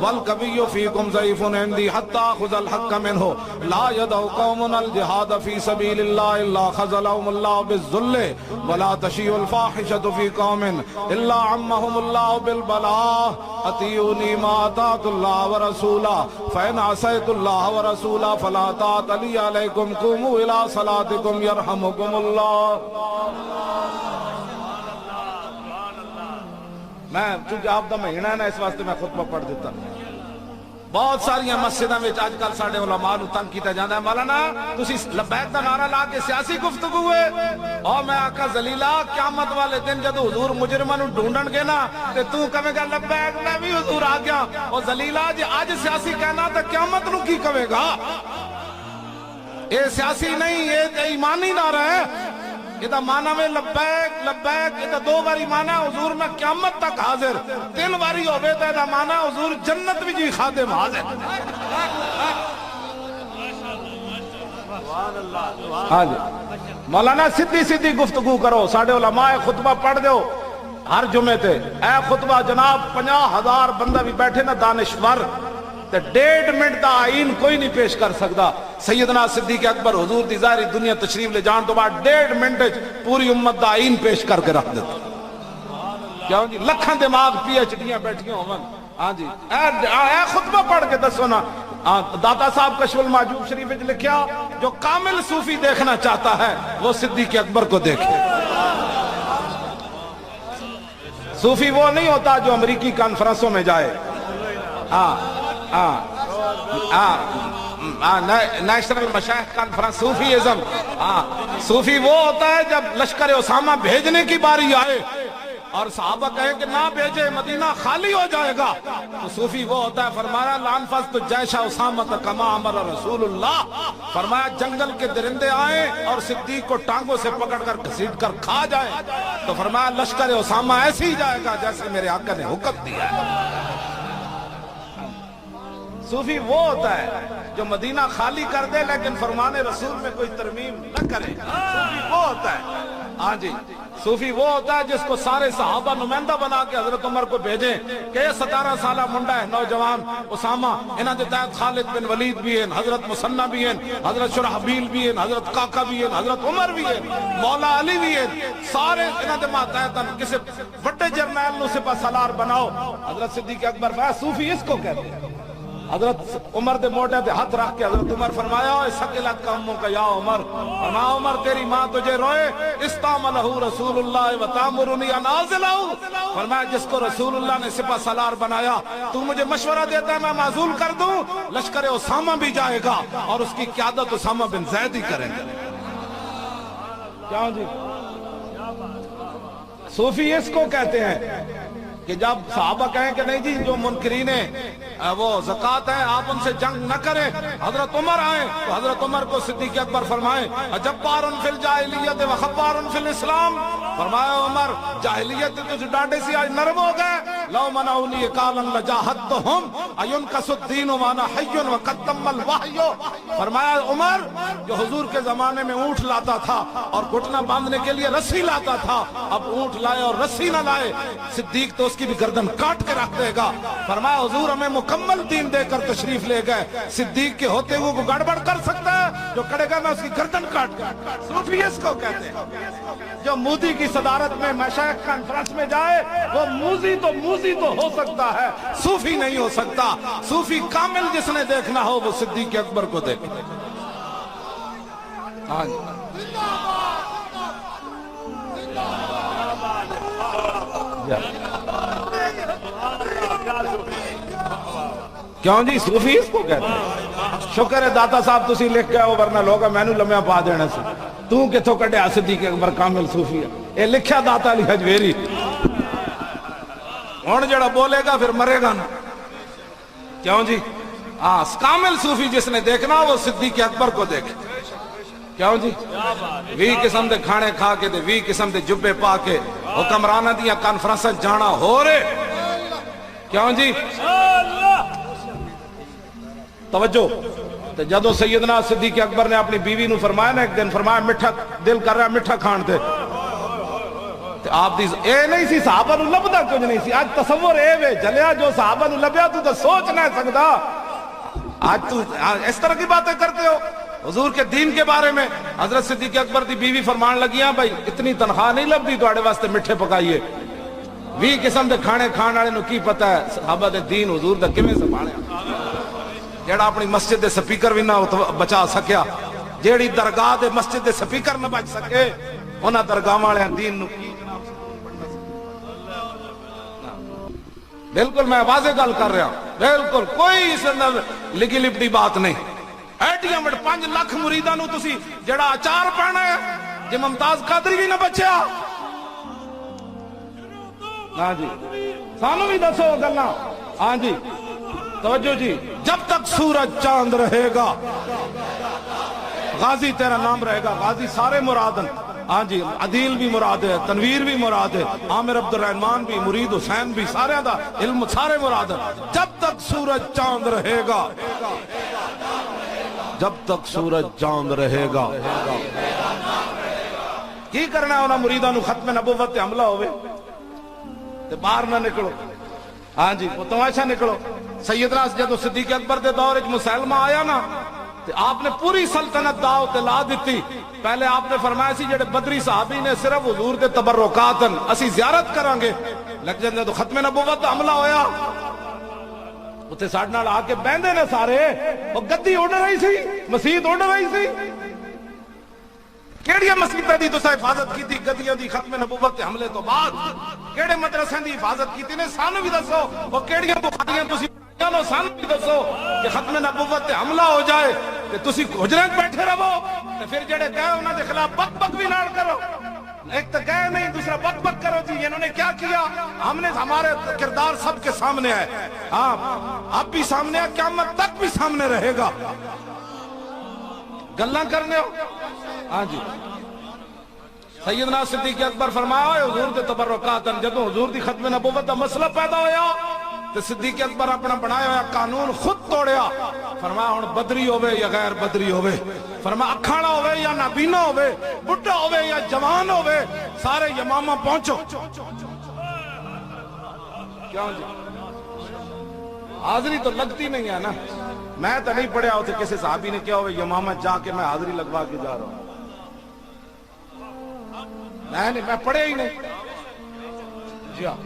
والقوی فیکم ضعیف عندی حتی اخذ الحق منہ لا يدع قوم الجہاد فی سبیل اللہ الا خذلهم اللہ بالذل ولا تشیع الفاحشۃ فی قوم الا عمهم اللہ بالبلاء اطیعونی ما اطاعت اللہ ورسولہ فإن عصیت اللہ ورسولہ فلا طاعت لی علیکم قوموا الی صلاتکم یرحمکم اللہ میں چونکہ آپ دا مہینہ ہے نا اس واسطے میں خطبہ پڑھ دیتا بہت ساری مسجدوں میں آج کل ساڑھے علماء نو تنگ کیتا جانا ہے مولانا تسی لبیک دا نعرہ لا کے سیاسی گفتگو ہے اور میں آقا ذلیلہ قیامت والے دن جدو حضور مجرمہ نو ڈھونڈن گے نا تے تو کہے گا لبیک میں بھی حضور آ گیا اور ذلیلہ جی آج سیاسی کہنا تا قیامت نو کی کہے گا اے سیاسی نہیں یہ ایمانی نعرہ ہے یہ معنی میں لبیک لبیک یہ دو باری معنی حضور میں قیامت تک حاضر تین باری ہوئے تو یہ معنی حضور جنت بھی جی خادم حاضر ہاں جی مولانا سیدھی سیدھی گفتگو کرو ساڑھے علماء خطبہ پڑھ دیو ہر جمعے تے اے خطبہ جناب 50,000 بندہ بھی بیٹھے نا دانشور تے 1.5 منٹ دا آئین کوئی نہیں پیش کر سکتا سیدنا صدیق اکبر حضور دی ظاہری دنیا تشریف لے جان تو بعد 1.5 منٹ پوری امت دا آئین پیش کر کے رکھ دیتا کیا جی لکھاں دماغ پی ایچ ڈیاں بیٹھیاں ہوں ہاں جی اے خطبہ پڑھ کے دسو نا داتا صاحب کشف المحجوب شریف وچ لکھیا جو کامل صوفی دیکھنا چاہتا ہے وہ صدیق اکبر کو دیکھے صوفی وہ نہیں ہوتا جو امریکی کانفرنسوں میں جائے نیشنل مشائخ کانفرنس صوفیزم صوفی وہ ہوتا ہے جب لشکر اسامہ بھیجنے کی باری آئے اور صحابہ کہیں کہ نہ بھیجے مدینہ خالی ہو جائے گا تو صوفی وہ ہوتا ہے فرمایا لانفست جیش اسامہ کما امر رسول اللہ فرمایا جنگل کے درندے آئیں اور صدیق کو ٹانگوں سے پکڑ کر گھسیٹ کر کھا جائیں تو فرمایا لشکر اسامہ ایسے ہی جائے گا جیسے میرے آقا نے حکم دیا ہے صوفی وہ ہوتا ہے جو مدینہ خالی کر دے لیکن فرمان رسول میں کوئی ترمیم نہ کرے صوفی وہ ہوتا ہے ہاں جی صوفی وہ ہوتا ہے جس کو سارے صحابہ نمائندہ بنا کے حضرت عمر کو بھیجیں کہ یہ 17 سالہ منڈا ہے نوجوان اسامہ انہاں دے تحت خالد بن ولید بھی ہیں حضرت مسنہ بھی ہیں حضرت شرحبیل بھی ہیں حضرت کاکا بھی ہیں حضرت عمر بھی ہیں مولا علی بھی ہیں سارے انہاں دے ماتحت کسی بڑے جرنیل نو سپہ سالار بناؤ حضرت صدیق اکبر فرمایا صوفی اس کو کہتے ہیں حضرت عمر دے موٹے دے ہاتھ رکھ کے حضرت عمر فرمایا سکلت کا اموں کا یا عمر فرمایا عمر تیری ماں تجھے روئے استعملہ رسول اللہ وتامرنی ان انازلہ فرمایا جس کو رسول اللہ نے سپہ سالار بنایا تو مجھے مشورہ دیتا ہے میں معزول کر دوں لشکر اسامہ بھی جائے گا اور اس کی قیادت اسامہ بن زید ہی کریں گے کیا جی صوفی اس کو کہتے ہیں کہ جب صحابہ کہیں کہ نہیں جی جو منکرین وہ زکوٰۃ ہے آپ ان سے جنگ نہ کریں حضرت عمر آئیں تو حضرت عمر کو صدیق اکبر فرمائیں جبار فی الجاہلیت و خبار فی الاسلام فرمایا عمر جاہلیت تو ڈانڈے سے آج نرم ہو گئے لو منعونی قالا لجاہدتہم اینقص الدین وانا حی وقد تم الوحی. فرمایا عمر جو حضور کے زمانے میں اونٹ لاتا تھا اور گھٹنا باندھنے کے لیے رسی لاتا تھا، اب اونٹ لائے اور رسی نہ لائے، صدیق تو اس کی بھی گردن کاٹ کے رکھ دے گا. فرمایا حضور ہمیں مکمل دین دے کر تشریف لے گئے، صدیق کے ہوتے ہوئے کو گڑبڑ کر سکتا ہے؟ جو کرے گا میں اس کی گردن کاٹ کر. صوفی اس کو کہتے ہیں. جو مودی کی صدارت میں مشائخ کانفرنس میں جائے وہ موزی تو ہو سکتا ہے، صوفی نہیں ہو سکتا. صوفی کامل جس نے دیکھنا ہو وہ صدیق اکبر کو دیکھے. کیوں جی صوفی اس کو کہتے ہیں. شکر ہے داتا صاحب تسی لکھ گئے ہو، ورنہ لوگ مینو لمحہ پا دینے سے. تو کتوں کڈیا صدیق اکبر کامل صوفی ہے؟ اے لکھیا داتا علی حجویری. ہن جڑا بولے گا پھر مرے گا نا. کیوں جی؟ ہاں کامل صوفی جس نے دیکھنا وہ صدیق اکبر کو دیکھے. کیوں جی؟ 20 قسم دے کھانے کھا کے دے 20 قسم دے جبے پا کے حکمرانہ دیاں کانفرنساں جانا ہو رہے. کیوں جی؟ توجہ. تو جدو سیدنا صدیق اکبر نے اپنی بیوی نو فرمایا نا ایک دن، فرمایا میٹھا دل کر رہا ہے میٹھا کھان دے. آپ دی اے نہیں سی صحابہ نو لبدا کچھ نہیں سی. آج تصور اے وے جلیا جو صحابہ نو لبیا تو سوچ نہ سکتا. آج تو اس طرح کی باتیں کرتے ہو حضور کے دین کے بارے میں. حضرت صدیق اکبر دی بیوی فرمان لگیاں بھائی اتنی تنخواہ نہیں لبدی تواڈے واسطے میٹھے پکائیے. 20 قسم دے کھانے کھان والے نو کی پتہ ہے صحابہ دے دین حضور دا کیویں سنبھالیا. جیڑا اپنی مسجد دے سپیکر بھی نہ بچا سکیا، جیڑی درگاہ دے مسجد دے سپیکر نہ بچ سکے، انہاں درگاہ والے دین نو کی. بالکل میں واضح گل کر رہا ہوں، بالکل کوئی اس اندر لگی لپٹی بات نہیں. ایڈیاں وڈ 5 لاکھ مریداں نو تسی جڑا اچار پانا ہے جے ممتاز قادری بھی نہ بچیا. ہاں جی سانو بھی دسو گلاں. ہاں جی توجہ جی. جب تک سورج چاند رہے گا غازی تیرا نام رہے گا. غازی سارے مرادن. ہاں جی عدیل بھی مراد ہے، تنویر بھی مراد ہے، عامر عبد الرحمن بھی، مرید حسین بھی، سارے دا علم سارے مراد ہے. جب تک سورج چاند رہے گا، جب تک سورج چاند رہے گا. کی کرنا ہے انہاں مریداں نو ختم نبوت تے حملہ ہوئے تے باہر نہ نکلو. ہاں جی وہ تماشا نکلو. سیدنا جدو صدیق اکبر دے دور وچ مسلمہ آیا نا تے آپ نے پوری سلطنت داؤ تے لا دیتی. پہلے آپ نے فرمایا سی جڑے بدری صحابی نے صرف حضور دے تبرکاتن اسی زیارت کران گے، لیکن جدو ختم نبوت دا حملہ ہویا اتے ساڈے نال آ کے بہندے نے سارے. وہ گدی اڑ رہی سی، مسجد اڑ رہی سی. کیڑیاں مسجداں دی تساں حفاظت کیتی گدیاں دی ختم نبوت تے حملے تو بعد؟ کیڑے مدرسے دی حفاظت کیتی نے سانو بھی دسو. وہ کیڑیاں بخاریاں تسی پڑھیاں سانو بھی دسو کہ ختم نبوت تے حملہ ہو جائے تے تسی حجرے وچ بیٹھے رہو تے پھر جڑے گئے انہاں دے خلاف بک بک بھی نال کرو. ایک تو گئے نہیں، دوسرا بک بک کرو جی انہوں نے کیا کیا. ہم نے ہمارے کردار سب کے سامنے ہے. ہاں اب بھی سامنے ہے، قیامت تک بھی سامنے رہے گا. گلاں کرنے ہو. ہاں جی سیدنا صدیق اکبر فرمایا حضور دے تبرکات. جدو حضور دی ختم نبوت دا مسئلہ پیدا ہویا تو صدیق اکبر اپنا بنایا ہوا قانون خود توڑیا. فرمایا ہن بدری ہوئے یا غیر بدری ہوئے، فرمایا اکھاڑا ہوئے یا نابینا ہوئے، بڈھا ہوئے یا جوان ہوئے، سارے یمامہ پہنچو. کیوں جی حاضری تو لگتی نہیں ہے نا. میں تو نہیں پڑھیا ہوتے کسی صحابی نے کیا ہوئے یمامہ جا کے میں حاضری لگوا کے جا رہا ہوں. میں پڑھے ہی نہیں. جی ہاں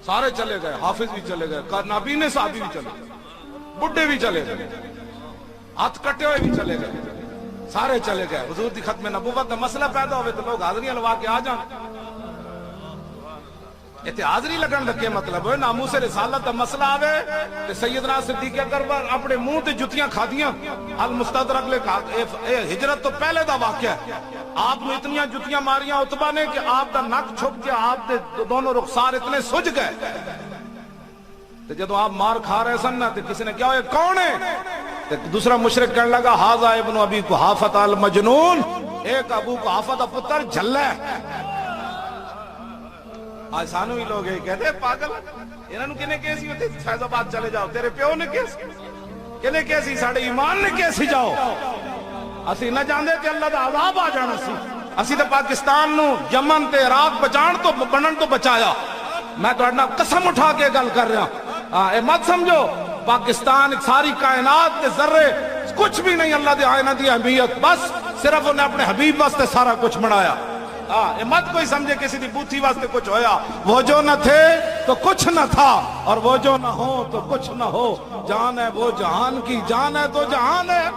سارے چلے گئے، حافظ بھی چلے گئے، نابینے صحابی بھی چلے گئے، بڈھے بھی چلے گئے، ہاتھ کٹے ہوئے بھی چلے گئے، سارے چلے گئے. حضور دی ختم نبوت کا مسئلہ پیدا ہوئے تو لوگ حاضریاں لوا کے آ جان. اتنے حاضری لگن کا کیا مطلب ہے؟ ناموس رسالت کا مسئلہ آوے تے سیدنا صدیق اکبر اپنے منہ تے جتیاں کھادیاں. المستدرک لے ہجرت تو پہلے دا واقعہ ہے. آپ نے اتنیاں جتیاں ماریاں عتبہ نے کہ آپ دا نک چھپ گیا، آپ دے دونوں رخسار اتنے سج گئے. تے جدو آپ مار کھا رہے سن نا تے کسی نے کیا ہوئے کون ہے؟ تے دوسرا مشرک کہنے لگا ھذا ابن ابی قحافہ المجنون. ایک ابو قحافہ دا پتر جھلا ہے. آج سانو ہی لوگ کہتے پاگل انہوں نے کنے کیسی ہوتے فیض آباد چلے جاؤ تیرے پیو نے کیسی کنے کیسی ساڑے ایمان نے کیسی جاؤ اسی نہ جاندے تے اللہ دا عذاب آ جانا سی اسی تے پاکستان نو یمن تے عراق بچان تو بنن تو بچایا میں تو اڈنا قسم اٹھا کے گل کر رہا اے مت سمجھو پاکستان ایک ساری کائنات تے ذرے کچھ بھی نہیں اللہ دے آئینہ دی اہمیت بس صرف انہیں اپنے حبیب واسطے سارا کچھ بنایا اے مت کوئی سمجھے کسی دی بوتھی واسطے کچھ ہویا وہ جو نہ تھے تو کچھ نہ تھا اور وہ جو نہ ہو تو کچھ نہ ہو جان ہے وہ جہان کی جان ہے تو جہان ہے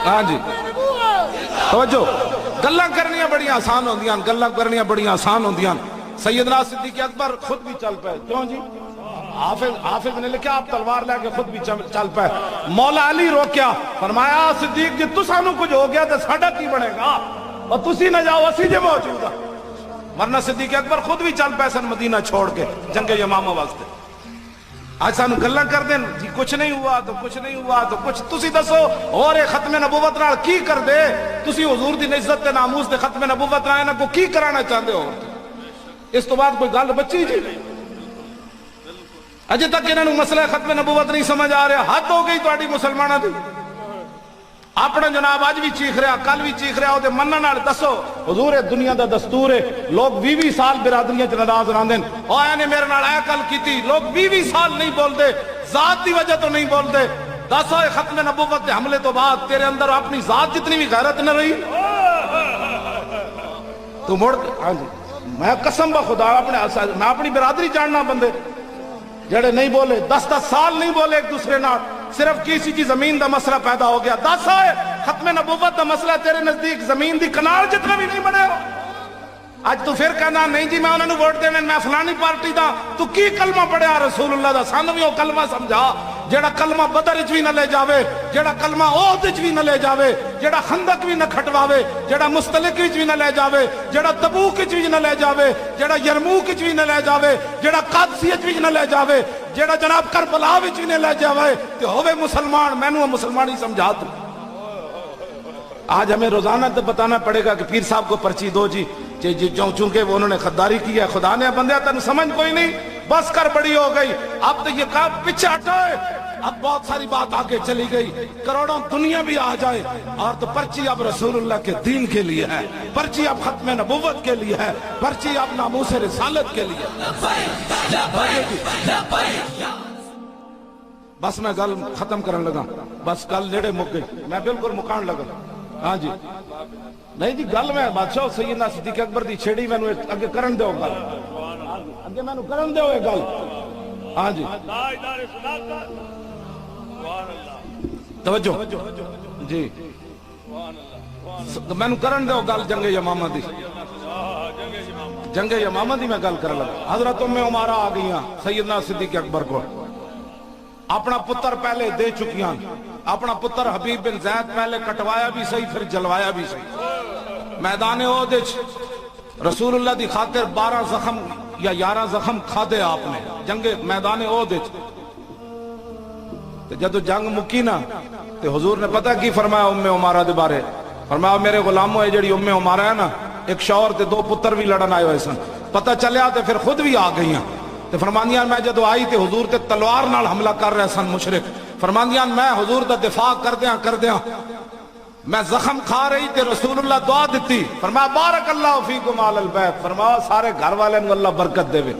ہاں جی توجہ گلاں کرنیاں بڑی آسان ہوندیاں گلاں کرنیاں بڑی آسان ہوندیاں سیدنا صدیق اکبر خود بھی چل پے کیوں جی حافظ نے لکھا آپ تلوار لے کے خود بھی چل پے مولا علی روکیا فرمایا صدیق جی تو سانو کچھ ہو گیا تو ساڈا کی بنے گا اور تسی نہ جاؤ اسی جے موجود ورنہ صدیق اکبر خود بھی چل پے سن مدینہ چھوڑ کے جنگ یمامہ واسطے آج سانو گلاں کر دیں جی کچھ نہیں ہوا تو کچھ نہیں ہوا تو کچھ تسی دسو اور ختم نبوت نال کی کر دے تسی حضور دی عزت تے ناموس تے ختم نبوت نال انہاں کو کی کرانا چاہتے ہو اس تو بعد کوئی گل بچی جی اجے تک انہاں نو مسئلہ ختم نبوت نہیں سمجھ آ رہا حد ہو گئی تہاڈی مسلماناں دی اپنا جناب اج بھی چیخ رہا کل بھی چیخ رہا او منن نال دسو حضور دنیا دا دستور ہے لوگ 20 سال برادریاں چ ناراض رہندے او اے نے میرے نال اے کل کیتی لوگ 20 سال نہیں بولدے ذات دی وجہ تو نہیں بولدے دسو ختم نبوت دے حملے تو بعد تیرے اندر اپنی ذات جتنی بھی غیرت نہ رہی تو مڑ ہاں جی میں قسم بخدا میں اپنی برادری جاننا بندے جڑے نہیں بولے 10 سال نہیں بولے ایک دوسرے نال صرف کسی کی زمین دا مسئلہ پیدا ہو گیا 10 آئے ختم نبوت دا مسئلہ تیرے نزدیک زمین دی کنار جتنا بھی نہیں بنے ہو آج تو پھر کہنا نہیں جی میں انہوں نے ووٹ دے میں فلانی پارٹی دا تو کی کلمہ پڑھیا رسول اللہ دا سانو بھی وہ کلمہ سمجھا جیڑا کلمہ بدر وچ بھی نہ لے جاوے جیڑا کلمہ احد وچ بھی نہ لے جاوے جیڑا خندق بھی نہ کھٹواوے جیڑا مستلق وچ بھی نہ لے جاوے جیڑا تبوک وچ بھی نہ لے جاوے جیڑا یرموک وچ بھی نہ لے جاوے جیڑا قادسیہ وچ بھی نہ لے جاوے جیڑا جناب کربلا وچ بھی نہ لے جاوے تے ہوے مسلمان مینوں مسلمان ہی سمجھا تو آج ہمیں روزانہ تو بتانا پڑے گا کہ پیر صاحب کو پرچی دو جی چونکہ وہ انہوں نے خداری کی ہے خدا نے بندے تن سمجھ کوئی نہیں بس کر بڑی ہو گئی اب تو یہ کام پیچھے ہٹائے اب بہت ساری بات آگے چلی گئی کروڑوں دنیا بھی آ جائے اور تو پرچی اب رسول اللہ کے دین کے لیے ہے پرچی اب ختم نبوت کے لیے ہے پرچی اب ناموس رسالت کے لیے بس میں گل ختم کرن لگا بس گل نیڑے مک گئی میں بالکل مکان لگا ہاں جی نہیں جی گل میں بادشاہ سیدنا صدیق اکبر دی چھیڑی میں اگے کرن دیو گل اگے میں کرن دیو گل ہاں جی توجہ جی میں کرن دیو گل جنگ یمامہ دی جنگ یمامہ دی میں گل کرن لگا حضرت ام عمارہ آ گئیاں سیدنا صدیق اکبر کو اپنا پتر پہلے دے چکیاں اپنا پتر حبیب بن زید پہلے کٹوایا بھی صحیح پھر جلوایا بھی صحیح میدان احد رسول اللہ دی خاطر 12 زخم یا 11 زخم کھادے آپ نے جنگ میدان احد جدو جنگ مکی نا تے حضور نے پتہ کی فرمایا ام عمارہ دے بارے فرمایا میرے غلاموں ہے جڑی ام عمارہ ہے نا ایک شوہر تے 2 پتر بھی لڑن آئے ہوئے سن پتہ چلیا تے پھر خود بھی آ گئیاں تے فرماندیاں میں جدو آئی تے حضور تے تلوار نال حملہ کر رہے سن مشرک فرماندیاں میں حضور دا دفاع کر دیاں میں زخم کھا رہی تے رسول اللہ دعا دیتی فرمایا بارک اللہ فیکم آل البیت فرمایا سارے گھر والے ان کو اللہ برکت دے وے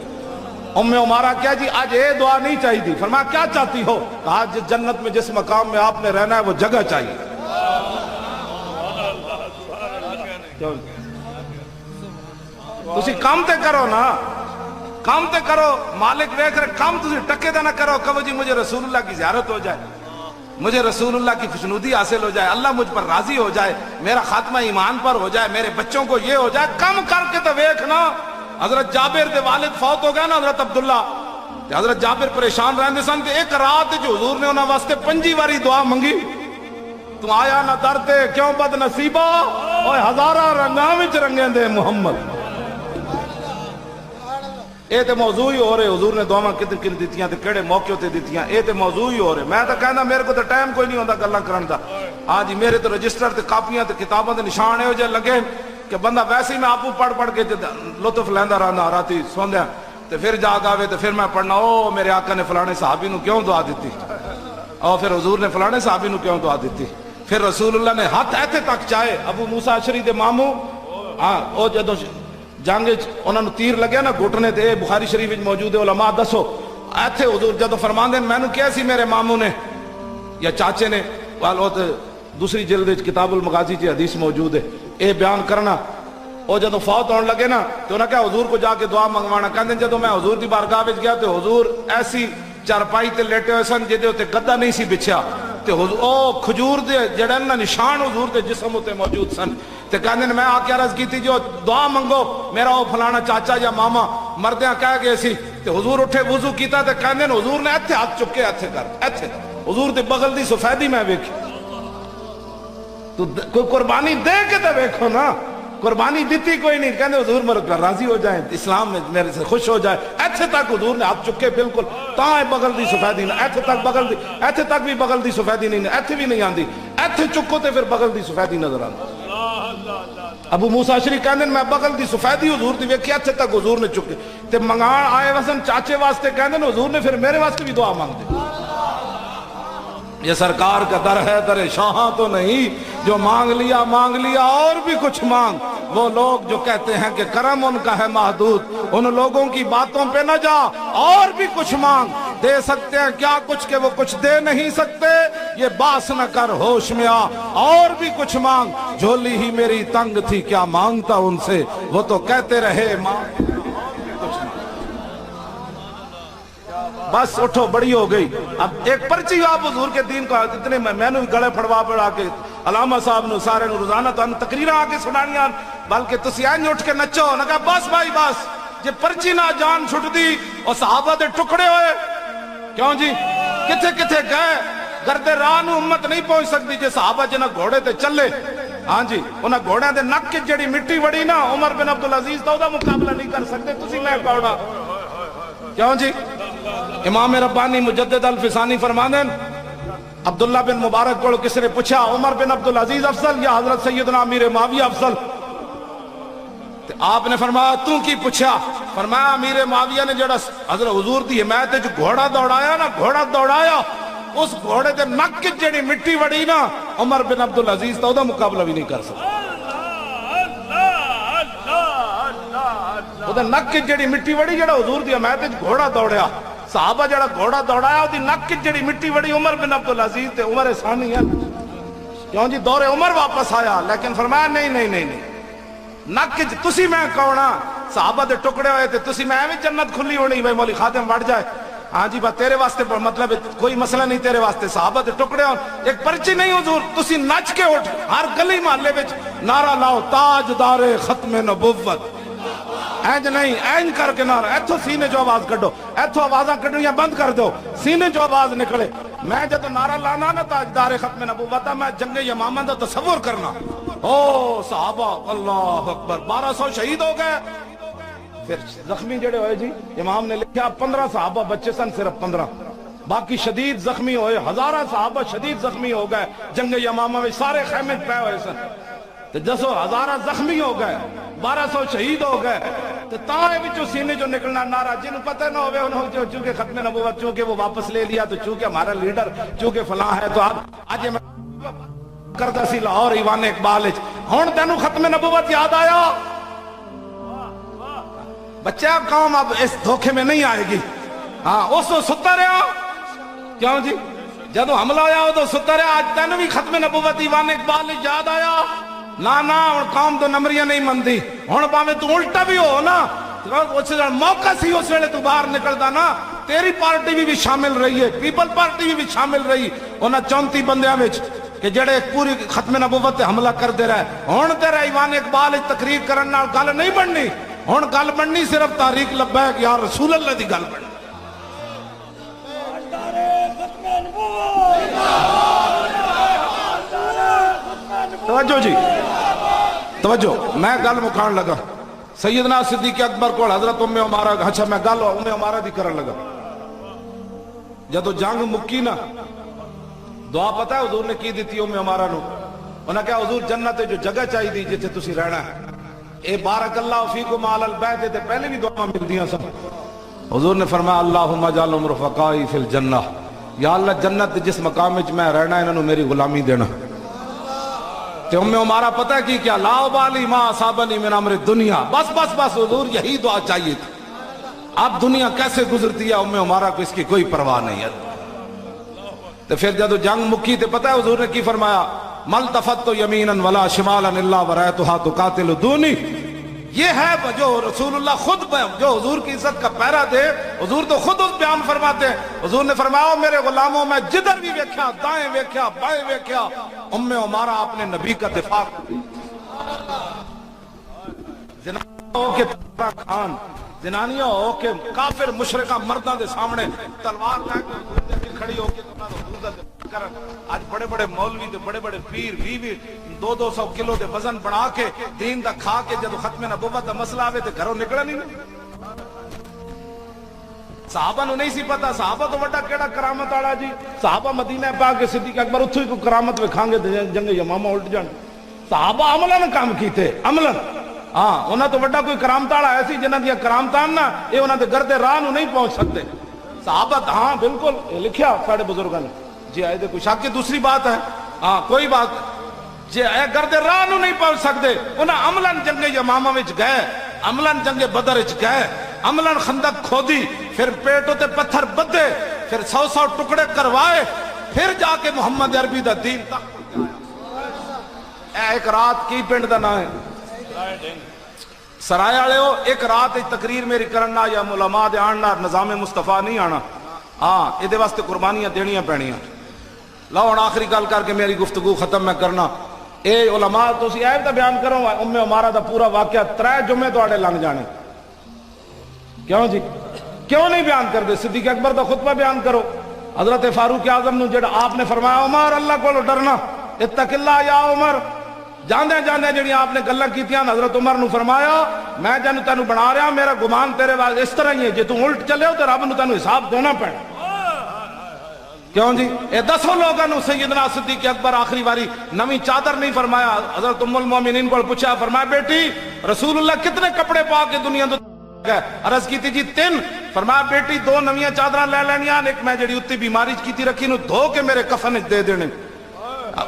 ام عمارہ کیا جی آج یہ دعا نہیں چاہی تھی فرمایا کیا چاہتی ہو کہا جس جنت میں جس مقام میں آپ نے رہنا ہے وہ جگہ چاہیے تسی کام تے کرو نا کام تے کرو مالک ویکھ رہے کام تسی ٹکے دے نہ کرو کہو جی مجھے رسول اللہ کی زیارت ہو جائے مجھے رسول اللہ کی خوشنودی حاصل ہو جائے اللہ مجھ پر راضی ہو جائے میرا خاتمہ ایمان پر ہو جائے میرے بچوں کو یہ ہو جائے کم کر کے تو ویکھنا حضرت جابر دے والد فوت ہو گئے نا حضرت عبداللہ حضرت جابر پریشان رہندے سن تے ایک رات جو حضور نے انہاں واسطے 5 واری دعا منگی تو آیا نہ درتے کیوں بد نصیبہ اوے ہزارہ رنگاں وچ رنگیں دے محمد اے تے موضوع ہی ہو رہے حضور نے دعاواں کدھر کدھر دتیاں تے کیڑے موقع تے دتیاں اے تے موضوع ہی ہو رہے میں تے کہندا میرے کو تے ٹائم کوئی نہیں ہوندا گلاں کرن دا ہاں جی میرے تے رجسٹر تے کاپیاں تے کتاباں دے نشان اے ہو جے لگے کہ بندہ ویسے ہی میں آپ پڑھ پڑھ کے لطف لیندہ رہنا راتی سوندیا تے پھر جاگ آوے تے پھر میں پڑھنا او میرے آقا نے فلانے صحابی نو کیوں دعا دیتی اور پھر حضور نے فلانے صحابی نو کیوں دعا دیتی. پھر رسول اللہ نے ہاتھ ایتھے تک چاہے ابو موسیٰ اشعری دے ماموں او جدو جنگ انہاں نو تیر لگیا نا گھٹنے تے بخاری شریف وچ موجود ہے علماء دسو ایتھے حضور جدو فرماندے میں نے کیا سی میرے ماموں نے یا چاچے نے والو دوسری جلد وچ کتاب المغازی کی حدیث موجود ہے اے بیان کرنا او جدو فوت ہون لگے نا تو انہاں کہا حضور کو جا کے دعا منگوانا کہندے جدو میں حضور دی بارگاہ وچ گیا تو حضور ایسی چارپائی تے لیٹے ہوئے سن جدے ہوتے گدا نہیں سی بچھیا تے او کھجور دے جڑے نا نشان حضور دے جسم ہوتے موجود سن تے کہندے میں آ کے عرض کی تھی جو دعا منگو میرا او فلانا چاچا یا ماما مردیاں کہہ گئے سی تے حضور اٹھے وضو کیتا تے کہندے حضور نے ایتھے ہاتھ چکے ایتھے کر ایتھے حضور دے بغل دی سفیدی میں ویکھی تو کوئی قربانی دے کے تے ویکھو نا قربانی دیتی کوئی نہیں کہنے حضور مرک راضی ہو جائیں اسلام میں میرے سے خوش ہو جائے ایتھے تک حضور نے ہاتھ چکے بالکل تاں بغل دی سفیدی نہ ایتھے تک بغل دی ایتھے تک بھی بغل دی سفیدی نہیں ایتھے بھی نہیں آندی ایتھے چکو تے پھر بغل دی سفیدی نظر آندی. ابو موسیٰ اشعری کہنے میں بغل دی سفیدی حضور دی ویکھی ایتھے تک حضور نے چکے تے منگان آئے وسن چاچے واسطے کہنے حضور نے پھر میرے واسطے بھی دعا مانگ دی. یہ سرکار کا در ہے در شاہاں تو نہیں جو مانگ لیا اور بھی کچھ مانگ. وہ لوگ جو کہتے ہیں کہ کرم ان کا ہے محدود ان لوگوں کی باتوں پہ نہ جا اور بھی کچھ مانگ. دے سکتے ہیں کیا کچھ کہ وہ کچھ دے نہیں سکتے یہ باس نہ کر ہوش میں آ اور بھی کچھ مانگ. جھولی ہی میری تنگ تھی کیا مانگتا ان سے وہ تو کہتے رہے مانگ. بس اٹھو بڑی ہو گئی. اب ایک پرچی آپ حضور کے دین کو اتنے میں نے گڑے پھڑوا پڑا کے علامہ صاحب نے سارے روزانہ تو تقریریں آ کے سنانیاں بلکہ تسی اینج اٹھ کے نچو نہ کہا بس بھائی بس جے پرچی نہ جان چھٹ دی اور صحابہ دے ٹکڑے ہوئے کیوں جی کتھے کتھے گئے گردے راہ نو امت نہیں پہنچ سکتی جے صحابہ جنہ گھوڑے تے چلے. ہاں جی انہاں گھوڑے دے نک کی جڑی مٹی وڑی نا عمر بن عبدالعزیز تو دا مقابلہ نہیں کر سکتے تسی میں کوڑا کیوں جی. امام ربانی مجدد الفسانی فرمانے عبداللہ بن مبارک کو کس نے پوچھا عمر بن عبدالعزیز افضل یا حضرت سیدنا امیر معاویہ افضل آپ نے فرمایا تو کی پوچھا فرمایا امیر معاویہ نے جڑا حضرت حضور دی حمایت جو گھوڑا دوڑایا نا گھوڑا دوڑایا اس گھوڑے دے نک کی جڑی مٹی وڑی نا عمر بن عبدالعزیز تو دا مقابلہ بھی نہیں کر سکتا. وہ نک کی جڑی مٹی وڑی جڑا حضور دی حمایت گھوڑا دوڑیا صحابہ جڑا گھوڑا دوڑایا وہ نک کی جڑی مٹی وڑی عمر بن عبدالعزیز تے عمر ثانی ہے کیوں جی دور عمر واپس آیا لیکن فرمایا نہیں نک کی تسی میں کونا صحابہ دے ٹکڑے ہوئے تھے تسی میں ایویں جنت کھلی ہونی بھائی مولی خاتم وڑ جائے. ہاں جی بات تیرے واسطے مطلب کوئی مسئلہ نہیں تیرے واسطے صحابہ دے ٹکڑے ہوں ایک پرچی نہیں حضور تسی نچ کے اٹھ ہر گلی محلے وچ نعرہ لاؤ تاجدار ختم نبوت اینج نہیں اینج کر کے نعرہ ایتھو سینے جو آواز کڈو ایتھو آوازاں کڈو یا بند کر دو سینے جو آواز نکلے. میں جب نعرہ لانا نا تاجدار ختم نبوت میں جنگ یمامہ دا تصور کرنا او صحابہ اللہ اکبر 1200 شہید ہو گئے پھر زخمی جڑے ہوئے جی امام نے لکھا 15 صحابہ بچے سن صرف 15 باقی شدید زخمی ہوئے ہزارہ صحابہ شدید زخمی ہو گئے جنگ یمامہ میں سارے خیمے پہ ہوئے سن تو 10,000 زخمی ہو گئے 1200 شہید ہو گئے تو تاں وچوں سینے جو نکلنا نعرہ جن پتہ نہ ہوئے انہوں چونکہ ختم نبوت چونکہ وہ واپس لے لیا تو چونکہ ہمارا لیڈر چونکہ فلاں ہے تو آج میں کردہ سی لاہور ایوان اقبال ہون تینوں ختم نبوت یاد آیا بچہ قوم اب اس دھوکے میں نہیں آئے گی. ہاں اس تو ستا رہا کیوں جی جدو حملہ آیا ہو تو ستا رہا آج تینوں بھی ختم نبوت ایوان اقبال یاد آیا نا قوم تو نمریاں نہیں مندی ہون باویں تو الٹا بھی ہو نا موقع سی اس ویلے تو باہر نکلدا نا تیری پارٹی بھی شامل رہی ہے پیپل پارٹی بھی شامل رہی انہاں 34 بندیاں وچ کہ جڑے پوری ختم نبوت تے حملہ کر دے رہے ہون تیرا ایوان اقبال تقریر کرن نال گل نہیں بننی ہون گل بننی صرف تحریک لبیک یا رسول اللہ دی گل بننی. توجہ جی توجہ میں گل مکھان لگا سیدنا صدیق اکبر کو حضرت ام عمارہ اچھا میں گل ام عمارہ دی کرن لگا جدو جنگ مکی نا دعا پتہ ہے حضور نے کی دیتی ام عمارہ نو انہاں کہا حضور جنت جو جگہ چاہی دی جتھے تسی رہنا ہے اے بارک اللہ فیکم علی البیت تے پہلے بھی دعا ملدیاں سن. حضور نے فرمایا اللہم اجعلہم رفقائی فی الجنہ، یا اللہ جنت جس مقام وچ میں رہنا انہوں نے میری غلامی دینا. تے ام عمارہ پتہ کی کیا، لا ابالی ما اصابنی من امر دنیا، بس بس بس حضور یہی دعا چاہیے تھی. اب دنیا کیسے گزرتی ہے ام عمارہ کو اس کی کوئی پرواہ نہیں ہے. تو پھر جب جنگ مکی تے پتہ ہے حضور نے کی فرمایا، ملتفت یمینا ولا شمالا الا ورأیتها تقاتل دونی. یہ ہے جو رسول اللہ خود جو حضور کی عزت کا پیرا دے، حضور تو خود اس بیان فرماتے ہیں. حضور نے فرمایا میرے غلاموں میں جدھر بھی ویکھیا، دائیں ویکھیا بائیں ویکھیا، ام عمارہ اپنے نبی کا دفاع کرتی. زنانیوں کے خان، زنانیوں ہو کے کافر مشرکہ مردوں دے سامنے تلوار لے کے کھڑی ہو کے حضور دا دفاع کرن. آج بڑے بڑے مولوی تے بڑے بڑے پیر 200 کلو دے وزن بنا کے دین دا کھا کے جب ختم نبوت دا مسئلہ آوے تے گھروں نکلا نہیں. صحابہ نو نہیں سی پتا، صحابہ تو وڈا کیڑا کرامت والا جی. صحابہ مدینہ پاک کے صدیق اکبر اتھوں ہی کوئی کرامت وکھانگے تے جنگ یمامہ الٹ جان. صحابہ عملاً کام کیتے، عملاً. ہاں انہاں تو وڈا کوئی کرامت والا ایسی جنہاں دی کرامتاں نا اے انہاں دے گھر دے راہ نو نہیں پہنچ سکتے. صحابہ ہاں بالکل لکھیا ساڈے بزرگاں نے جی. آئے دے کوئی شک کی دوسری بات ہے، ہاں کوئی بات جی اے گھر دے راہ نو نہیں پہنچ سکتے. انہاں عملاً جنگ یمامہ وچ گئے، عملاً جنگ بدر وچ گئے، عملاً خندق کھودی، پھر پیٹوں تے پتھر بدے، پھر 100 ٹکڑے کروائے، پھر جا کے محمد عربی دا دین تک اے ایک رات کی پنڈ دا نام ہے سرائے والے ہو. ایک رات تقریر میری کرنا یا علماء دے آنا نظام مصطفیٰ نہیں آنا. ہاں یہ واسطے قربانیاں دینیاں پینیاں. لو ہن آخری گل کر کے میری گفتگو ختم میں کرنا. اے علماء تسی ایب دا بیان کرو ام عمارہ دا پورا واقعہ 3 جمعے تواڈے لنگ جانے. کیوں جی کیوں نہیں بیان کر دے؟ صدیق اکبر دا خطبہ بیان کرو. حضرت فاروق اعظم نو جڑا آپ نے فرمایا عمر اللہ کو ڈرنا، اتق اللہ یا عمر. جاندے جاندے جڑی آپ نے گلاں کیتیاں حضرت عمر نو فرمایا میں جن تینوں بنا رہا میرا گمان تیرے واسطے اس طرح ہی ہے، جے تو الٹ چلے ہو تو رب نو تینوں حساب دینا پینا. کیوں جی اے 10 لوگوں نو سیدنا صدیق اکبر آخری باری نویں چادر نہیں فرمایا. حضرت ام المومنین کو پوچھا، فرمایا بیٹی رسول اللہ کتنے کپڑے پا کے دنیا تو عرض کی تھی جی 3. فرمایا بیٹی 2 نویاں چادراں لے لینیاں، ایک میں جڑی اتنی بیماری کیتی رکھی نو دھو کے میرے کفن دے دینے.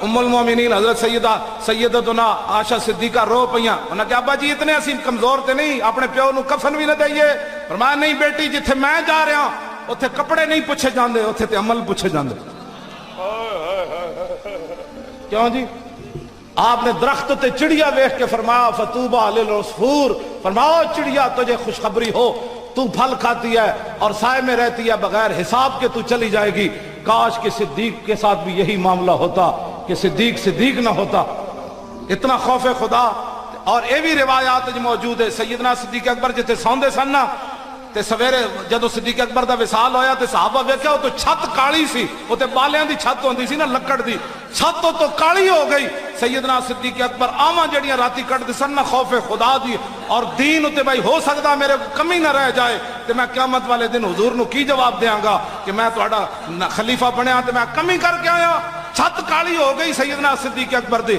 ام المومنین حضرت سیدتنا عائشہ صدیقہ رو پئیاں. انہاں کہا ابا جی اتنے اسی کمزور تے نہیں اپنے پیو نو کفن بھی نہ دئیے. فرمایا نہیں بیٹی جتھے میں جا رہا ہوں اتھے کپڑے نہیں پوچھے جاندے، اتھے تے عمل پوچھے جاندے. کیوں جی آپ نے درخت تے چڑیا ویکھ کے فرمایا فتوبہ للعصفور. فرماؤ چڑیا تجھے خوشخبری ہو تو پھل کھاتی ہے اور سائے میں رہتی ہے، بغیر حساب کے تو چلی جائے گی. کاش کہ صدیق کے ساتھ بھی یہی معاملہ ہوتا کہ صدیق نہ ہوتا. اتنا خوف خدا. اور یہ بھی روایات موجود ہے سیدنا صدیق اکبر جتے سوندے سن نا تے سویرے جدو صدیق اکبر دا وصال ہویا تے صحابہ ویکھیا او تو چھت کالی سی، او تے بالیاں دی چھت ہوندی سی نا لکڑ دی، چھت تو کالی ہو گئی. سیدنا صدیق اکبر آواں جڑیاں راتی کٹ دے سن نا خوف خدا دی اور دین تے بھائی ہو سکدا میرے کمی نہ رہ جائے تے میں قیامت والے دن حضور نو کی جواب دیاں گا کہ میں تہاڈا خلیفہ بنیا تے میں کمی کر کے آیا. چھت کالی ہو گئی سیدنا صدیق اکبر دی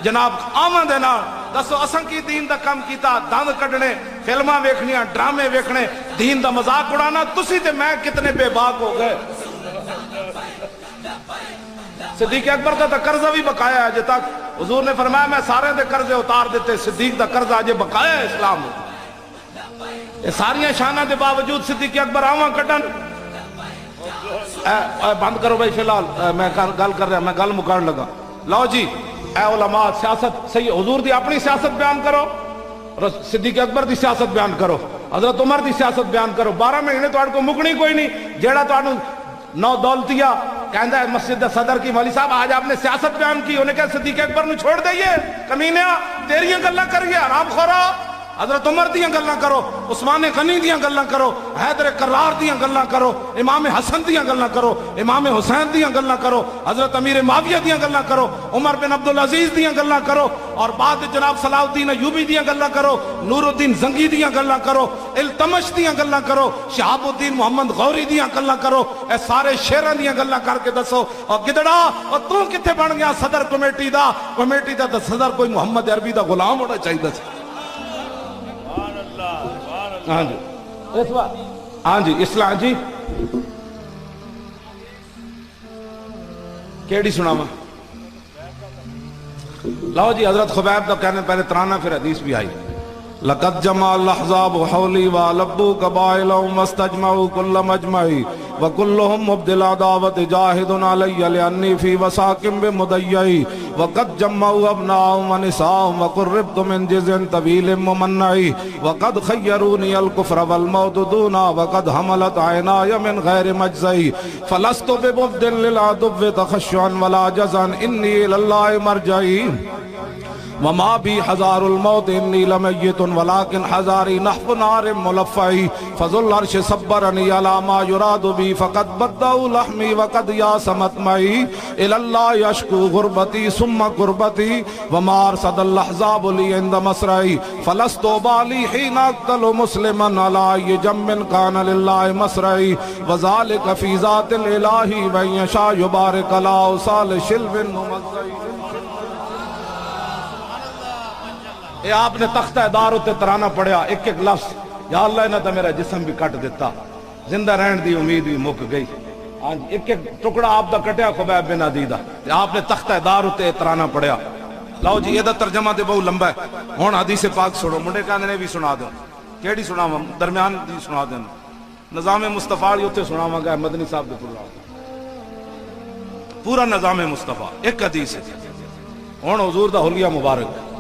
جناب آواں دے نال. دسو اساں کی دین دا کم کیتا؟ دند کڈنے، فلماں ویکھنیاں، ڈرامے ویکھنے، دین دا مذاق اڑانا. تسی تے میں کتنے بے باک ہو گئے. صدیق اکبر کا قرضہ بھی بقایا ہے اجے تک. حضور نے فرمایا میں سارے دے قرضے اتار دیتے، صدیق دا قرضہ اجے بقایا ہے اسلام. یہ ساریاں شاناں دے باوجود صدیق اکبر آواں کڈن. بند کرو بھائی فی الحال میں گل کر رہا، میں گل مکان لگا. لو جی اے علماء سیاست صحیح حضور دی اپنی سیاست بیان کرو، صدیق اکبر دی سیاست بیان کرو، حضرت عمر دی سیاست بیان کرو. 12 مہینے تو کو مکنی کوئی نہیں. جیڑا تو نو دولتیہ کہندا ہے مسجد دا صدر کی مولوی صاحب آج آپ نے سیاست بیان کی، انہیں کہا صدیق اکبر نو چھوڑ دئیے کمینیا تیریاں گلاں کریے حرام خورا. حضرت عمر دیاں گلاں کرو، عثمان غنی دیاں گلاں کرو، حیدر کرار دیاں گلاں کرو، امام حسن دیاں گلاں کرو، امام حسین دیاں گلاں کرو، حضرت امیر معاویہ دیاں گلاں کرو، عمر بن عبدالعزیز دیاں گلاں کرو، اور بعد جناب صلاح الدین ایوبی دیاں گلاں کرو، نور الدین زنگی دیاں گلاں کرو، التمش دیاں گلاں کرو، شہاب الدین محمد غوری دیاں گلاں کرو. اے سارے شیراں دیاں گلاں کر کے دسو. اور گدڑا اور تو کتے بن گیا صدر کمیٹی دا؟ کمیٹی دا صدر کوئی محمد عربی دا غلام ہونا چاہیے. ہاں جی اس وقت ہاں جی اسلام جی کیڑی سناواں لو جی حضرت خبیب تو کہنے پہلے ترانہ پھر حدیث بھی آئی لقد جمع الاحزاب حولی ولبوا قبائلهم واستجمعوا كل مجمعي وكلهم مبدل عداوت جاهد علي لاني في وساق بمضيعي وقد جمعوا ابناءهم ونساءهم وقربت من جزء طويل ممنعي وقد خيروني الكفر والموت دونا وقد حملت عيناي من غير مجزي فلست بمبدل للعدو تخشعا ولا جزعا اني الى الله مرجعي وما بي حذار الموت اني لميت ولكن حذاري نحف نار ملفعي فذو العرش صبرني على ما يراد بي فقد بدأوا لحمي وقد ياسمت معي الى الله يشكو غربتي ثم قربتي وما ارصد الاحزاب لي عند مسرعي فلست بالي حين اقتل مسلما على اي جنب كان لله مسرعي وذلك في ذات الاله من يشاء يبارك له صال شلو ممزعي اے آپ نے تختہ دار تے ترانہ پڑھیا ایک ایک لفظ یا اللہ انہاں تے میرا جسم بھی کٹ دیتا زندہ رہن دی امید بھی مک گئی ہاں جی ایک ایک ٹکڑا آپ دا کٹیا خبیب بن عدی دا آپ نے تختہ دار تے ترانہ پڑھیا لو جی یہ دا ترجمہ تے بہت لمبا ہے ہن حدیث پاک سنو منڈے کہندے نے بھی سنا دو کیڑی سناواں درمیان دی سنا دین نظام مصطفی والی اوتے سناواں گا مدنی صاحب دے پورا نظام مصطفی ایک حدیث ہے ہن حضور دا حلیہ مبارک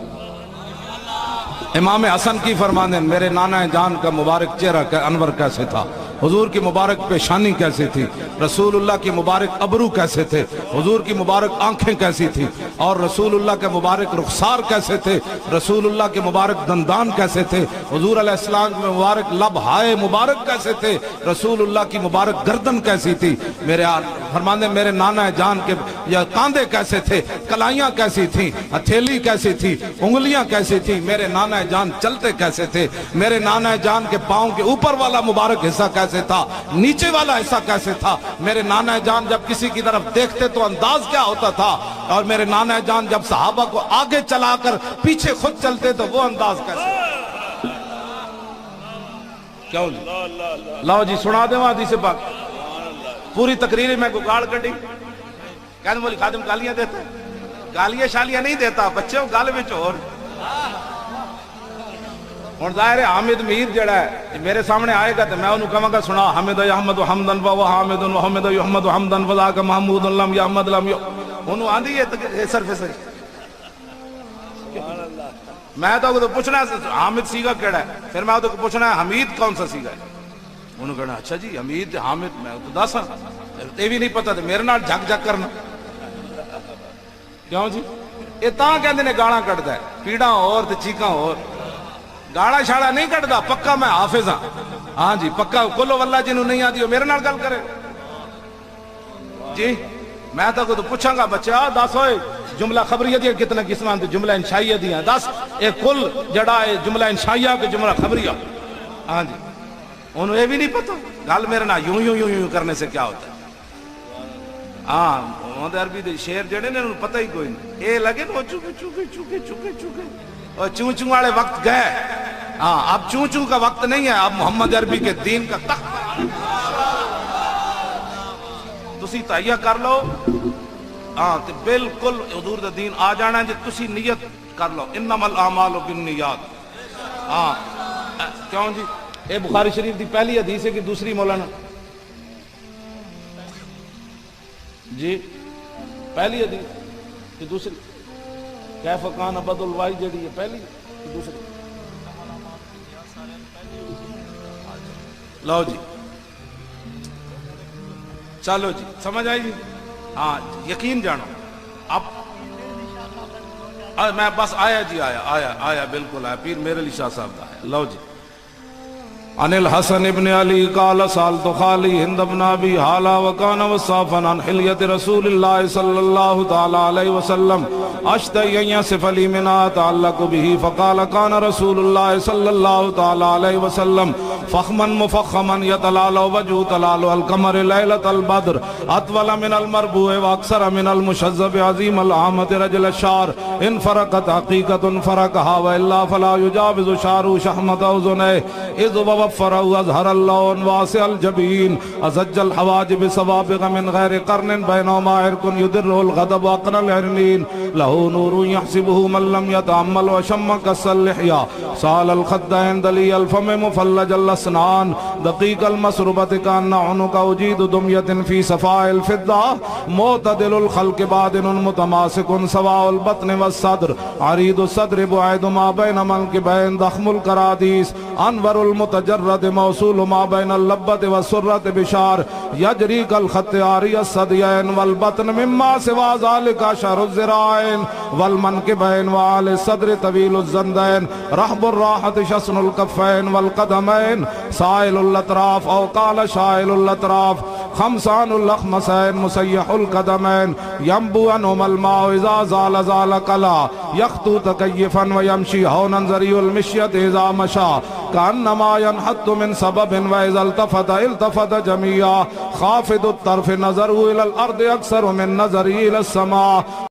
امام حسن کی فرمانے میرے نانا جان کا مبارک چہرہ انور کیسے تھا حضور کی مبارک پیشانی کیسے تھی رسول اللہ کی مبارک ابرو کیسے تھے حضور کی مبارک آنکھیں کیسی تھی اور رسول اللہ کے مبارک رخسار کیسے تھے رسول اللہ کے مبارک دندان کیسے تھے حضور علیہ السلام کے مبارک لب ہائے مبارک کیسے تھے رسول اللہ کی مبارک گردن کیسی تھی میرے فرمانے میرے نانا جان کے کاندھے کیسے تھے کلائیاں کیسی تھیں ہتھیلی کیسی تھی انگلیاں کیسی تھی میرے نانا جان چلتے کیسے تھے میرے نانا جان کے پاؤں کے اوپر والا مبارک حصہ کیسے تھا نیچے والا حصہ کیسے تھا میرے نانا جان جب کسی کی طرف دیکھتے تو انداز کیا ہوتا تھا اور میرے نانا جان جب صحابہ کو آگے چلا کر پیچھے خود چلتے تو وہ انداز کیسے کیوں جی لاؤ جی سنا دے وہاں حدیث پاک پوری تقریر میں گاڑ کٹی کہنے بولی خادم گالیاں دیتا ہے گالیاں شالیاں نہیں دیتا بچے ہو گال میں چور اور ظاہر ہے حامد میر جڑا ہے میرے سامنے آئے گا تو میں انہوں کہاں گا سنا حمد یحمد حمدن و حامد و حمد یحمد حمدن و ذاک محمود لم یحمد لم انہوں آندھی ہے صرف صرف میں تو پوچھنا ہے حامد سیگا کیڑا ہے پھر میں تو پوچھنا ہے حمید کون سا سیگا ہے انہوں کہنا اچھا جی حمید حامد میں تو دس تے بھی نہیں پتا تھا میرے نال جھک جھک کرنا کیوں جی یہ تاں کہندے نے گاڑاں کٹدا ہے پیڑاں اور تے چیکاں اور گاڑا شاڑا نہیں کٹدا پکا میں حافظ ہاں ہاں جی پکا کلو واللہ جنہوں نہیں آتی ہو میرے نال گل کرے جی میں تو پوچھاں گا بچہ دس ہوئے جملہ خبریہ دیا کتنا قسمان تھی جملہ انشائیہ دیا دس ایک کل جڑا ہے جملہ انشائیہ کے جملہ خبریہ ہاں جی انہوں یہ بھی نہیں پتا گل میرے نا یوں یوں یوں یوں کرنے سے کیا ہوتا ہے ہاں وہاں عربی دے شیر جڑے نے انہوں پتہ ہی کوئی نہیں اے لگے نا چوکے چوکے چوکے چوکے چوکے اور چون چون والے وقت گئے ہاں اب چون چون کا وقت نہیں ہے اب محمد عربی کے دین کا تخت تسی تہیہ کر لو ہاں تو بالکل حضور دا دین آ جانا ہے جی تسی نیت کر لو انما الاعمال بالنیات ہاں کیوں جی اے بخاری شریف دی پہلی حدیث ہے کہ دوسری مولانا جی پہلی حدیث کہ دوسری کیف کان عبد الوائی جڑی ہے پہلی کہ دوسری لو جی چلو جی سمجھ آئی جی ہاں یقین جانو اب میں بس آیا جی آیا بالکل آیا پیر میرے علی شاہ صاحب کا ہے لو جی عن الحسن ابن علی قال سالت خالی ہند ابن ابی حالا وکان وصافا عن حلیت رسول اللہ صلی اللہ تعالی علیہ وسلم اشتئی ان یصف لی منها تعلق به فقال کان رسول اللہ صلی اللہ تعالی علیہ وسلم فخما مفخما يتلالى وجه تلالى القمر ليلة البدر أطول من المربوع وأكثر من المشذب عظيم العامة رجل الشعر إن فرقت حقيقة فرقها وإلا فلا يجاوز شعر شحمة أذنيه إذ ووفره أزهر اللون واسع الجبين أزج الحواجب سوابغ من غير قرن بينهما عرق يدره الغضب وأقر العرنين له نور يحسبه من لم يتأمل وشم كس اللحية سال الخدين دلي الفم مفلج الأسنان دقيق المسربة كأن عنق أجيد دمية في صفاء الفضة معتدل الخلق بادن متماسك سواء البطن والصدر عريض الصدر بعيد ما بين منكبين ضخم الكراديس أنور المتجرد موصول ما بين اللبة والسرة بشار يجري كالخط عاري الصديين والبطن مما سوى ذلك شر الذراعين والمنكبين وعلى الصدر طويل الزندين رحب الراحة شسن الكفين والقدمين سائل الأطراف أو قال شائل الأطراف خمسان الأخمسين مسيح القدمين ينبو عنهم الماء إذا زال زال قلا يخطو تكيفا ويمشي هونا زري المشية إذا مشى كأنما ينحط من سبب وإذا التفت جميعا خافض الطرف نظره إلى الأرض أكثر من نظره إلى السماء